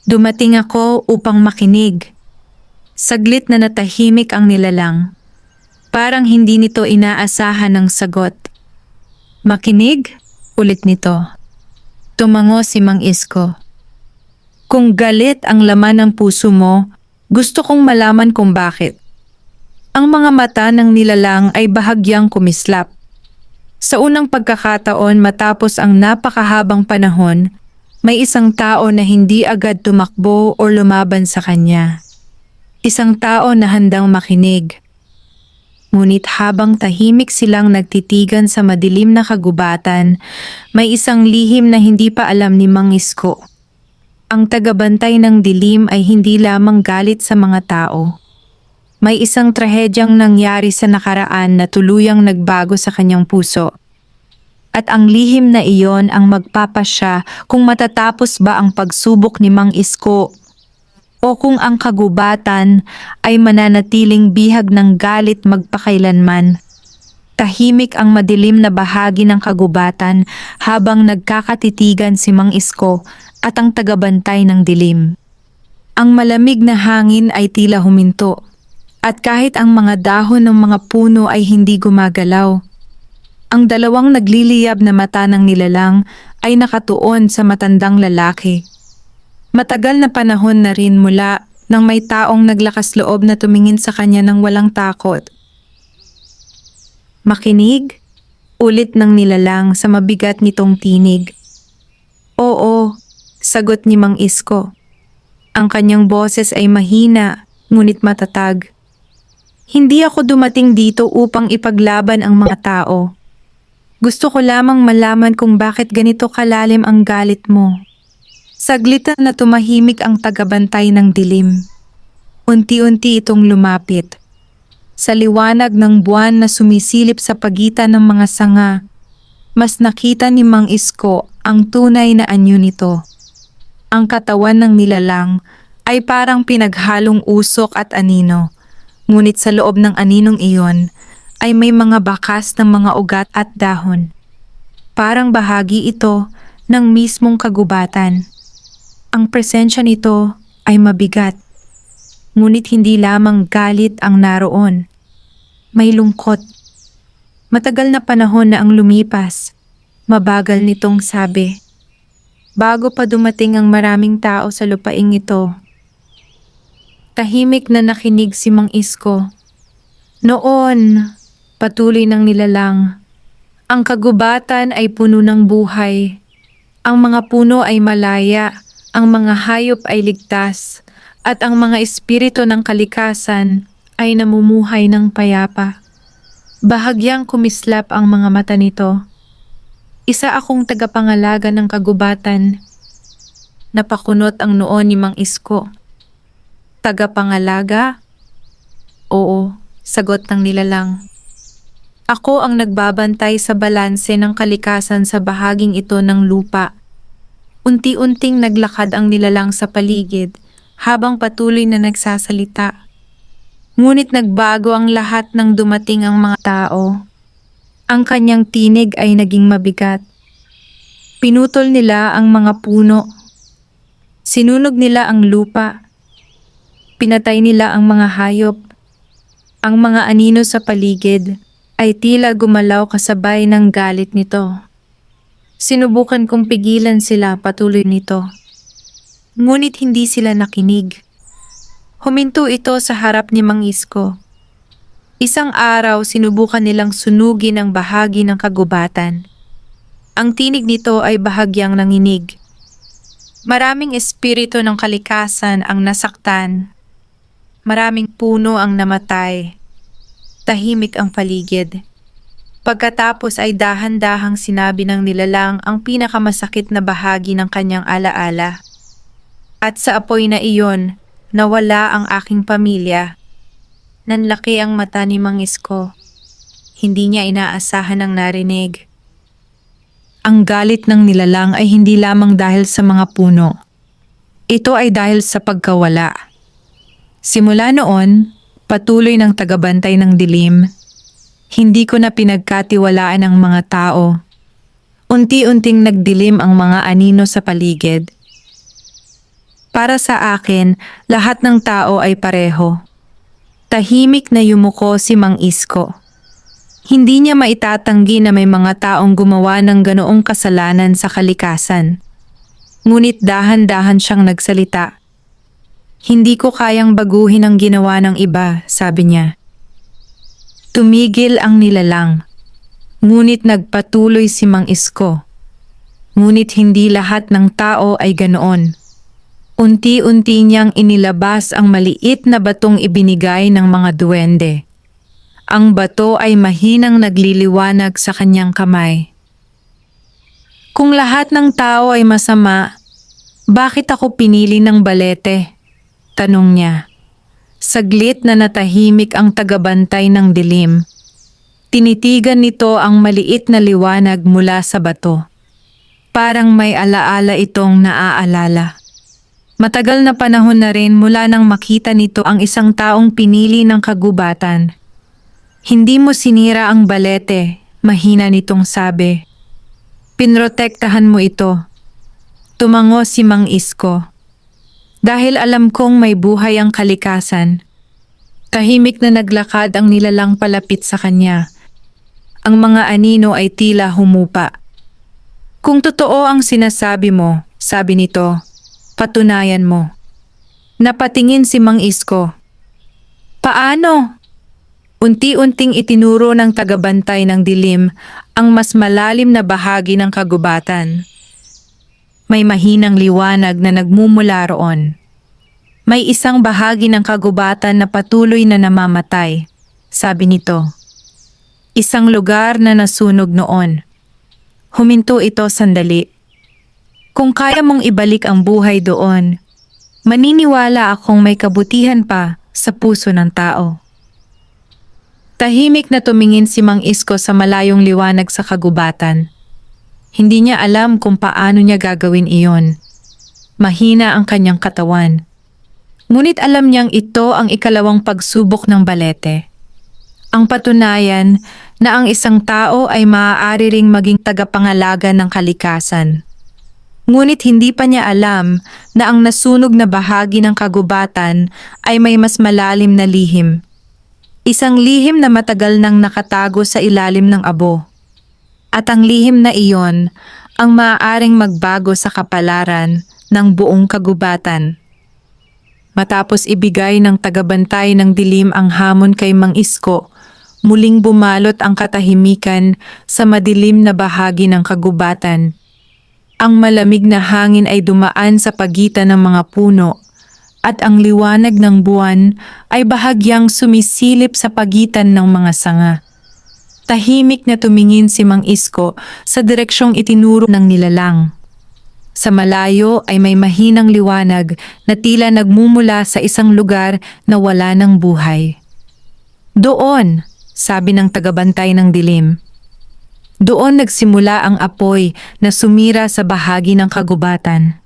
A: Dumating ako upang makinig. Saglit na natahimik ang nilalang. Parang hindi nito inaasahan ng sagot. Makinig? Ulit nito. Tumango si Mang Isko. Kung galit ang laman ng puso mo, gusto kong malaman kung bakit. Ang mga mata ng nilalang ay bahagyang kumislap. Sa unang pagkakataon matapos ang napakahabang panahon, may isang tao na hindi agad tumakbo o lumaban sa kanya. Isang tao na handang makinig. Ngunit habang tahimik silang nagtitigan sa madilim na kagubatan, may isang lihim na hindi pa alam ni Mang Isko. Ang tagabantay ng dilim ay hindi lamang galit sa mga tao. May isang trahedyang nangyari sa nakaraan na tuluyang nagbago sa kanyang puso. At ang lihim na iyon ang magpapasya kung matatapos ba ang pagsubok ni Mang Isko o kung ang kagubatan ay mananatiling bihag ng galit magpakailanman. Tahimik ang madilim na bahagi ng kagubatan habang nagkakatitigan si Mang Isko at ang tagabantay ng dilim. Ang malamig na hangin ay tila huminto at kahit ang mga dahon ng mga puno ay hindi gumagalaw. Ang dalawang nagliliyab na mata ng nilalang ay nakatuon sa matandang lalaki. Matagal na panahon na rin mula nang may taong naglakas loob na tumingin sa kanya ng walang takot. Makinig? Ulit ng nilalang sa mabigat nitong tinig. Oo, sagot ni Mang Isko. Ang kanyang boses ay mahina, ngunit matatag. Hindi ako dumating dito upang ipaglaban ang mga tao. Gusto ko lamang malaman kung bakit ganito kalalim ang galit mo. Saglitan na tumahimik ang tagabantay ng dilim. Unti-unti itong lumapit. Sa liwanag ng buwan na sumisilip sa pagitan ng mga sanga, mas nakita ni Mang Isko ang tunay na anyo nito. Ang katawan ng nilalang ay parang pinaghalong usok at anino, ngunit sa loob ng aninong iyon ay may mga bakas ng mga ugat at dahon. Parang bahagi ito ng mismong kagubatan. Ang presensya nito ay mabigat, ngunit hindi lamang galit ang naroon. May lungkot. Matagal na panahon na ang lumipas, mabagal nitong sabi. Bago pa dumating ang maraming tao sa lupaing ito. Tahimik na nakinig si Mang Isko. Noon, patuloy ng nilalang, Ang kagubatan ay puno ng buhay. Ang mga puno ay malaya, ang mga hayop ay ligtas, at ang mga espiritu ng kalikasan ay namumuhay ng payapa. Bahagyang kumislap ang mga mata nito. Isa akong tagapangalaga ng kagubatan. Napakunot ang noo ni Mang Isko. Tagapangalaga? Oo, sagot ng nilalang. Ako ang nagbabantay sa balanse ng kalikasan sa bahaging ito ng lupa. Unti-unting naglakad ang nilalang sa paligid habang patuloy na nagsasalita. Ngunit nagbago ang lahat ng dumating ang mga tao. Ang kanyang tinig ay naging mabigat. Pinutol nila ang mga puno. Sinunog nila ang lupa. Pinatay nila ang mga hayop. Ang mga anino sa paligid ay tila gumalaw kasabay ng galit nito. Sinubukan kong pigilan sila patuloy nito. Ngunit hindi sila nakinig. Huminto ito sa harap ni Mang Isko. Isang araw sinubukan nilang sunugin ang bahagi ng kagubatan. Ang tinig nito ay bahagyang nanginig. Maraming espiritu ng kalikasan ang nasaktan. Maraming puno ang namatay. Tahimik ang paligid. Pagkatapos ay dahan-dahang sinabi ng nilalang ang pinakamasakit na bahagi ng kanyang alaala. At sa apoy na iyon, nawala ang aking pamilya. Nanlaki ang mata ni Mang Isko. Hindi niya inaasahan ang narinig. Ang galit ng nilalang ay hindi lamang dahil sa mga puno. Ito ay dahil sa pagkawala. Simula noon, patuloy ng tagabantay ng dilim. Hindi ko na pinagkatiwalaan ang mga tao. Unti-unting nagdilim ang mga anino sa paligid. Para sa akin, lahat ng tao ay pareho. Tahimik na yumuko si Mang Isko. Hindi niya maitatanggi na may mga taong gumawa ng ganoong kasalanan sa kalikasan. Ngunit dahan-dahan siyang nagsalita. Hindi ko kayang baguhin ang ginawa ng iba, sabi niya. Tumigil ang nilalang. Ngunit nagpatuloy si Mang Isko. Ngunit hindi lahat ng tao ay ganoon. Unti-unti niyang inilabas ang maliit na batong ibinigay ng mga duwende. Ang bato ay mahinang nagliliwanag sa kanyang kamay. Kung lahat ng tao ay masama, bakit ako pinili ng balete? Tanong niya. Saglit na natahimik ang tagabantay ng dilim. Tinitigan nito ang maliit na liwanag mula sa bato. Parang may alaala itong naaalala. Matagal na panahon na rin mula nang makita nito ang isang taong pinili ng kagubatan. Hindi mo sinira ang balete, mahina nitong sabi. Pinrotektahan mo ito. Tumango si Mang Isko. Dahil alam kong may buhay ang kalikasan. Tahimik na naglakad ang nilalang palapit sa kanya. Ang mga anino ay tila humupa. Kung totoo ang sinasabi mo, sabi nito, patunayan mo. Napatingin si Mang Isko. Paano? Unti-unting itinuro ng tagabantay ng dilim ang mas malalim na bahagi ng kagubatan. May mahinang liwanag na nagmumula roon. May isang bahagi ng kagubatan na patuloy na namamatay, sabi nito. Isang lugar na nasunog noon. Huminto ito sandali. Kung kaya mong ibalik ang buhay doon, maniniwala akong may kabutihan pa sa puso ng tao. Tahimik na tumingin si Mang Isko sa malayong liwanag sa kagubatan. Hindi niya alam kung paano niya gagawin iyon. Mahina ang kanyang katawan. Ngunit alam niyang ito ang ikalawang pagsubok ng balete. Ang patunayan na ang isang tao ay maaari ring maging tagapangalaga ng kalikasan. Ngunit hindi pa niya alam na ang nasunog na bahagi ng kagubatan ay may mas malalim na lihim. Isang lihim na matagal nang nakatago sa ilalim ng abo. At ang lihim na iyon ang maaaring magbago sa kapalaran ng buong kagubatan. Matapos ibigay ng tagabantay ng dilim ang hamon kay Mang Isko, muling bumalot ang katahimikan sa madilim na bahagi ng kagubatan. Ang malamig na hangin ay dumaan sa pagitan ng mga puno, at ang liwanag ng buwan ay bahagyang sumisilip sa pagitan ng mga sanga. Tahimik na tumingin si Mang Isko sa direksyong itinuro ng nilalang. Sa malayo ay may mahinang liwanag na tila nagmumula sa isang lugar na wala ng buhay. "Doon," sabi ng tagabantay ng dilim. Doon nagsimula ang apoy na sumira sa bahagi ng kagubatan.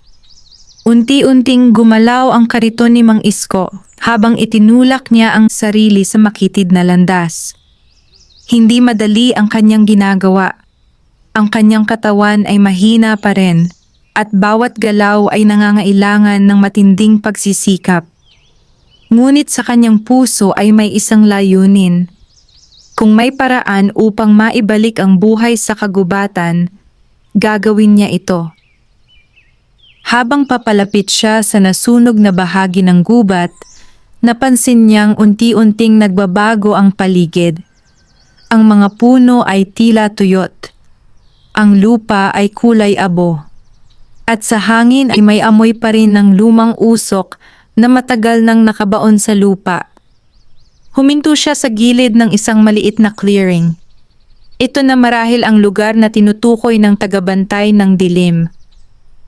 A: Unti-unting gumalaw ang kariton ni Mang Isko habang itinulak niya ang sarili sa makitid na landas. Hindi madali ang kanyang ginagawa. Ang kanyang katawan ay mahina pa rin at bawat galaw ay nangangailangan ng matinding pagsisikap. Ngunit sa kanyang puso ay may isang layunin. Kung may paraan upang maibalik ang buhay sa kagubatan, gagawin niya ito. Habang papalapit siya sa nasunog na bahagi ng gubat, napansin niyang unti-unting nagbabago ang paligid. Ang mga puno ay tila tuyot. Ang lupa ay kulay abo. At sa hangin ay may amoy pa rin ng lumang usok na matagal nang nakabaon sa lupa. Huminto siya sa gilid ng isang maliit na clearing. Ito na marahil ang lugar na tinutukoy ng tagabantay ng dilim.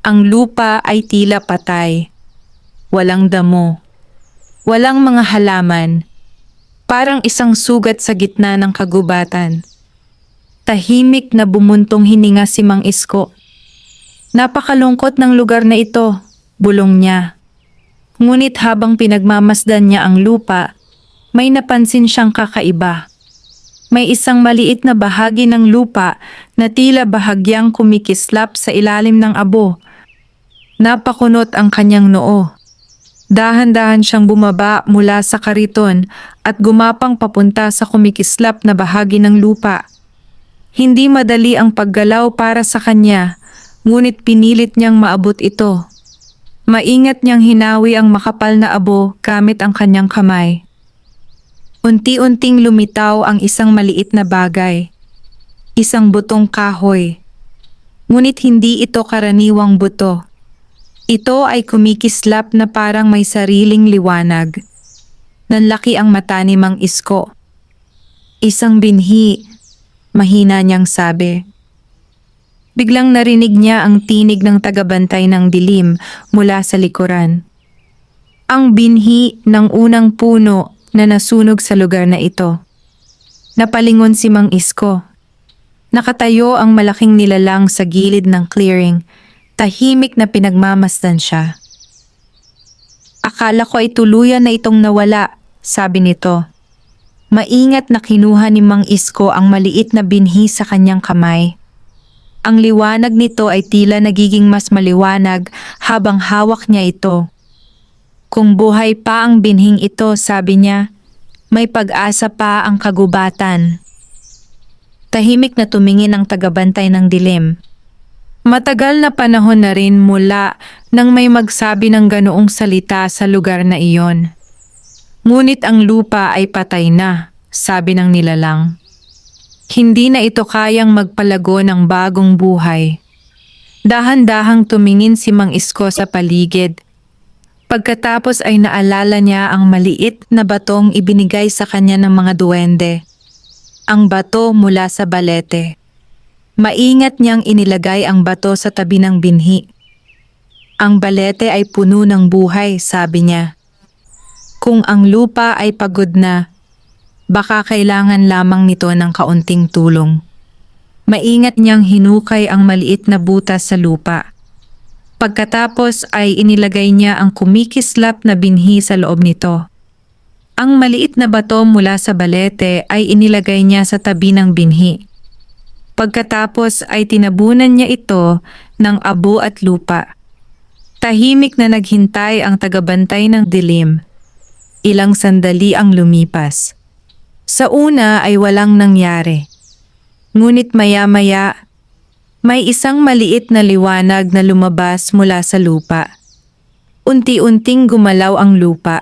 A: Ang lupa ay tila patay. Walang damo. Walang mga halaman. Parang isang sugat sa gitna ng kagubatan. Tahimik na bumuntong hininga si Mang Isko. "Napakalungkot ng lugar na ito," bulong niya. Ngunit habang pinagmamasdan niya ang lupa, may napansin siyang kakaiba. May isang maliit na bahagi ng lupa na tila bahagyang kumikislap sa ilalim ng abo. Napakunot ang kanyang noo. Dahan-dahan siyang bumaba mula sa kariton at gumapang papunta sa kumikislap na bahagi ng lupa. Hindi madali ang paggalaw para sa kanya, ngunit pinilit niyang maabot ito. Maingat niyang hinawi ang makapal na abo gamit ang kanyang kamay. Unti-unting lumitaw ang isang maliit na bagay. Isang butong kahoy. Ngunit hindi ito karaniwang buto. Ito ay kumikislap na parang may sariling liwanag. Nanlaki ang mata ni Mang Isko. "Isang binhi," mahina niyang sabi. Biglang narinig niya ang tinig ng tagabantay ng dilim mula sa likuran. Ang binhi ng unang puno na nasunog sa lugar na ito. Napalingon si Mang Isko. Nakatayo ang malaking nilalang sa gilid ng clearing. Tahimik na pinagmamasdan siya. "Akala ko ay tuluyan na itong nawala," sabi nito. Maingat na kinuha ni Mang Isko ang maliit na binhi sa kanyang kamay. Ang liwanag nito ay tila nagiging mas maliwanag habang hawak niya ito. "Kung buhay pa ang binhing ito," sabi niya, "may pag-asa pa ang kagubatan." Tahimik na tumingin ang tagabantay ng dilim. Matagal na panahon na rin mula nang may magsabi ng ganoong salita sa lugar na iyon. Ngunit ang lupa ay patay na, sabi ng nilalang. Hindi na ito kayang magpalago ng bagong buhay. Dahan-dahang tumingin si Mang Isko sa paligid. Pagkatapos ay naalala niya ang maliit na batong ibinigay sa kanya ng mga duwende. Ang bato mula sa balete. Maingat niyang inilagay ang bato sa tabi ng binhi. Ang balete ay puno ng buhay, sabi niya. Kung ang lupa ay pagod na, baka kailangan lamang nito ng kaunting tulong. Maingat niyang hinukay ang maliit na butas sa lupa. Pagkatapos ay inilagay niya ang kumikislap na binhi sa loob nito. Ang maliit na bato mula sa balete ay inilagay niya sa tabi ng binhi. Pagkatapos ay tinabunan niya ito ng abo at lupa. Tahimik na naghintay ang tagabantay ng dilim. Ilang sandali ang lumipas. Sa una ay walang nangyari. Ngunit maya-maya, may isang maliit na liwanag na lumabas mula sa lupa. Unti-unting gumalaw ang lupa.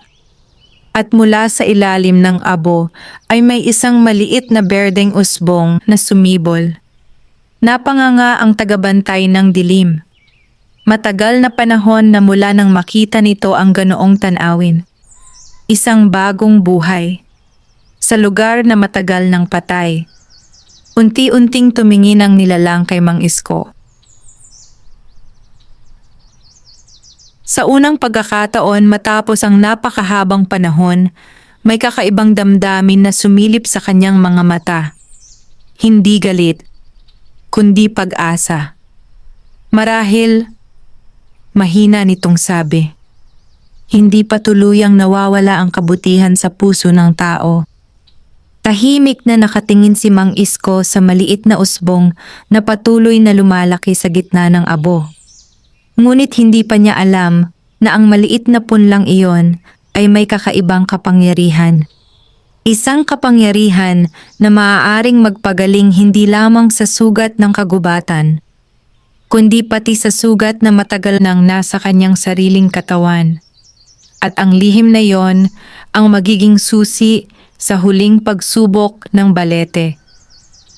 A: At mula sa ilalim ng abo ay may isang maliit na berdeng usbong na sumibol. Napanganga ang tagabantay ng dilim. Matagal na panahon na mula nang makita nito ang ganoong tanawin. Isang bagong buhay. Sa lugar na matagal nang patay. Unti-unting tumingin ang nilalang kay Mang Isko. Sa unang pagkakataon matapos ang napakahabang panahon, may kakaibang damdamin na sumilip sa kanyang mga mata. Hindi galit, kundi pag-asa. Marahil, mahina nitong sabi. Hindi pa tuluyang nawawala ang kabutihan sa puso ng tao. Tahimik na nakatingin si Mang Isko sa maliit na usbong na patuloy na lumalaki sa gitna ng abo. Ngunit hindi pa niya alam na ang maliit na punlang iyon ay may kakaibang kapangyarihan. Isang kapangyarihan na maaaring magpagaling hindi lamang sa sugat ng kagubatan, kundi pati sa sugat na matagal nang nasa kanyang sariling katawan. At ang lihim na yon ang magiging susi sa huling pagsubok ng balete.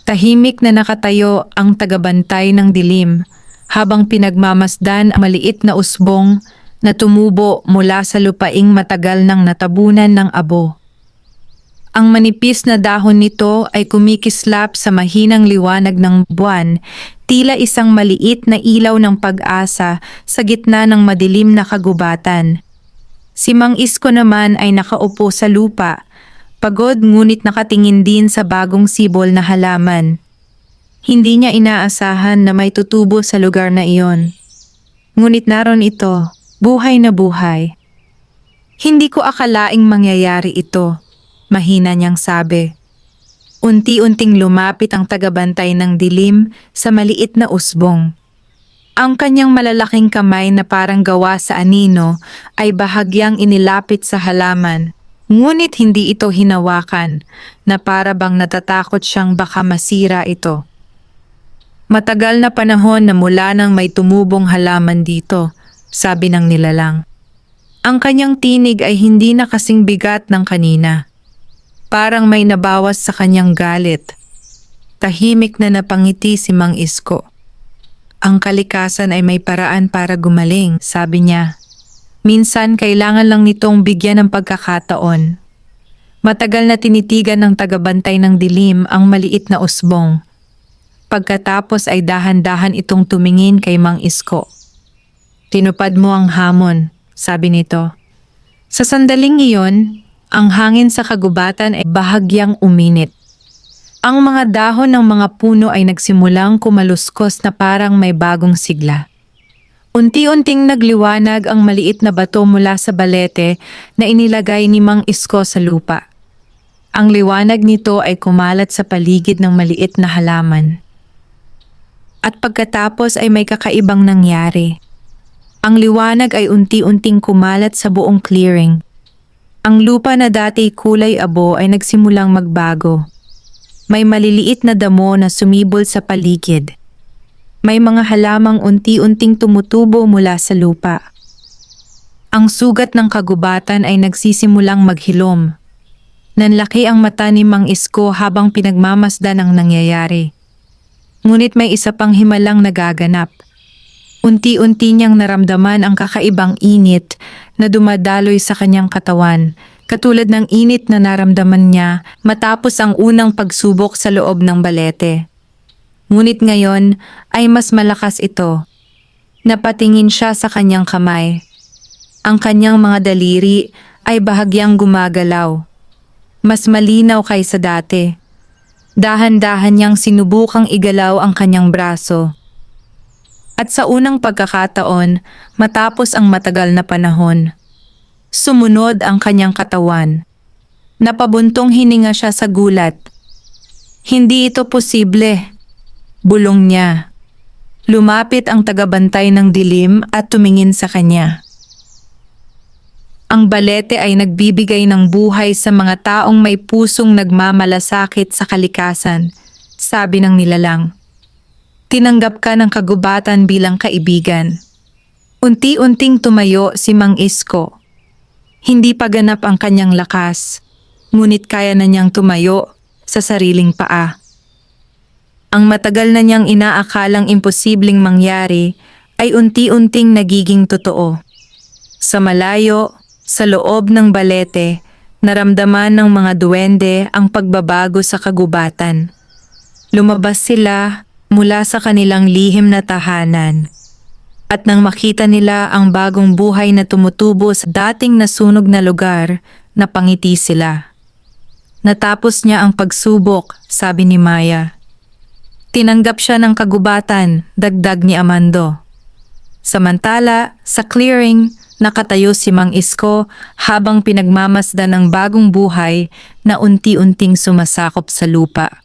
A: Tahimik na nakatayo ang tagabantay ng dilim habang pinagmamasdan ang maliit na usbong na tumubo mula sa lupaing matagal nang natabunan ng abo. Ang manipis na dahon nito ay kumikislap sa mahinang liwanag ng buwan, tila isang maliit na ilaw ng pag-asa sa gitna ng madilim na kagubatan. Si Mang Isko naman ay nakaupo sa lupa, pagod ngunit nakatingin din sa bagong sibol na halaman. Hindi niya inaasahan na may tutubo sa lugar na iyon. Ngunit naroon ito, buhay na buhay. Hindi ko akalaing mangyayari ito. Mahina niyang sabi. Unti-unting lumapit ang tagabantay ng dilim sa maliit na usbong. Ang kanyang malalaking kamay na parang gawa sa anino ay bahagyang inilapit sa halaman, ngunit hindi ito hinawakan na para bang natatakot siyang baka masira ito. Matagal na panahon na mula nang may tumubong halaman dito, sabi ng nilalang. Ang kanyang tinig ay hindi na kasing bigat ng kanina. Parang may nabawas sa kanyang galit. Tahimik na napangiti si Mang Isko. Ang kalikasan ay may paraan para gumaling, sabi niya. Minsan kailangan lang nitong bigyan ng pagkakataon. Matagal na tinitigan ng tagabantay ng dilim ang maliit na usbong. Pagkatapos ay dahan-dahan itong tumingin kay Mang Isko. Tinupad mo ang hamon, sabi nito. Sa sandaling iyon, ang hangin sa kagubatan ay bahagyang uminit. Ang mga dahon ng mga puno ay nagsimulang kumaluskos na parang may bagong sigla. Unti-unting nagliwanag ang maliit na bato mula sa balete na inilagay ni Mang Isko sa lupa. Ang liwanag nito ay kumalat sa paligid ng maliit na halaman. At pagkatapos ay may kakaibang nangyari. Ang liwanag ay unti-unting kumalat sa buong clearing. Ang lupa na dati kulay abo ay nagsimulang magbago. May maliliit na damo na sumibol sa paligid. May mga halamang unti-unting tumutubo mula sa lupa. Ang sugat ng kagubatan ay nagsisimulang maghilom. Nanlaki ang mata ni Mang Isko habang pinagmamasdan ang nangyayari. Ngunit may isa pang himalang nagaganap. Unti-unti niyang naramdaman ang kakaibang init na dumadaloy sa kanyang katawan, katulad ng init na naramdaman niya matapos ang unang pagsubok sa loob ng balete. Ngunit ngayon ay mas malakas ito. Napatingin siya sa kanyang kamay. Ang kanyang mga daliri ay bahagyang gumagalaw. Mas malinaw kaysa dati. Dahan-dahan niyang sinubukang igalaw ang kanyang braso. At sa unang pagkakataon, matapos ang matagal na panahon, sumunod ang kanyang katawan. Napabuntong hininga siya sa gulat. Hindi ito posible, bulong niya. Lumapit ang tagabantay ng dilim at tumingin sa kanya. Ang balete ay nagbibigay ng buhay sa mga taong may pusong nagmamalasakit sa kalikasan, sabi ng nilalang. Tinanggap ka ng kagubatan bilang kaibigan. Unti-unting tumayo si Mang Isko. Hindi pa ganap ang kanyang lakas, ngunit kaya na niyang tumayo sa sariling paa. Ang matagal na niyang inaakalang imposibleng mangyari ay unti-unting nagiging totoo. Sa malayo, sa loob ng balete, naramdaman ng mga duwende ang pagbabago sa kagubatan. Lumabas sila mula sa kanilang lihim na tahanan. At nang makita nila ang bagong buhay na tumutubo sa dating nasunog na lugar, napangiti sila. Natapos niya ang pagsubok, sabi ni Maya. Tinanggap siya ng kagubatan, dagdag ni Amando. Samantala, sa clearing, nakatayo si Mang Isko habang pinagmamasdan ng bagong buhay na unti-unting sumasakop sa lupa.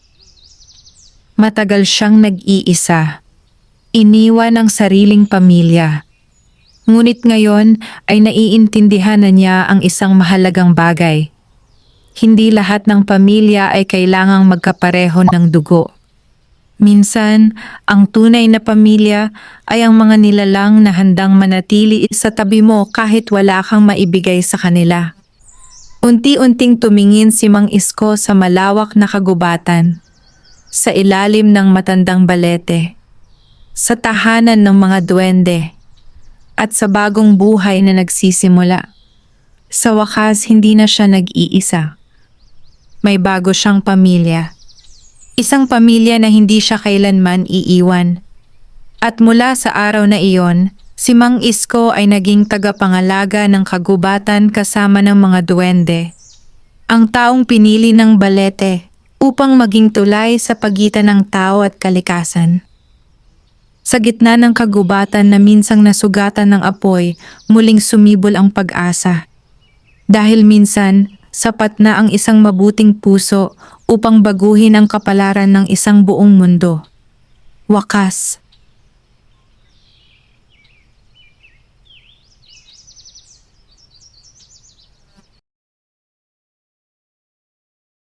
A: Matagal siyang nag-iisa. Iniwan ang sariling pamilya. Ngunit ngayon ay naiintindihan na niya ang isang mahalagang bagay. Hindi lahat ng pamilya ay kailangang magkapareho ng dugo. Minsan, ang tunay na pamilya ay ang mga nilalang na handang manatili sa tabi mo kahit wala kang maibigay sa kanila. Unti-unting tumingin si Mang Isko sa malawak na kagubatan, sa ilalim ng matandang balete, sa tahanan ng mga duwende, at sa bagong buhay na nagsisimula. Sa wakas, hindi na siya nag-iisa. May bago siyang pamilya. Isang pamilya na hindi siya kailanman iiwan. At mula sa araw na iyon, si Mang Isko ay naging tagapangalaga ng kagubatan kasama ng mga duwende. Ang taong pinili ng balete upang maging tulay sa pagitan ng tao at kalikasan. Sa gitna ng kagubatan na minsang nasugatan ng apoy, muling sumibol ang pag-asa. Dahil minsan, sapat na ang isang mabuting puso upang baguhin ang kapalaran ng isang buong mundo. Wakas,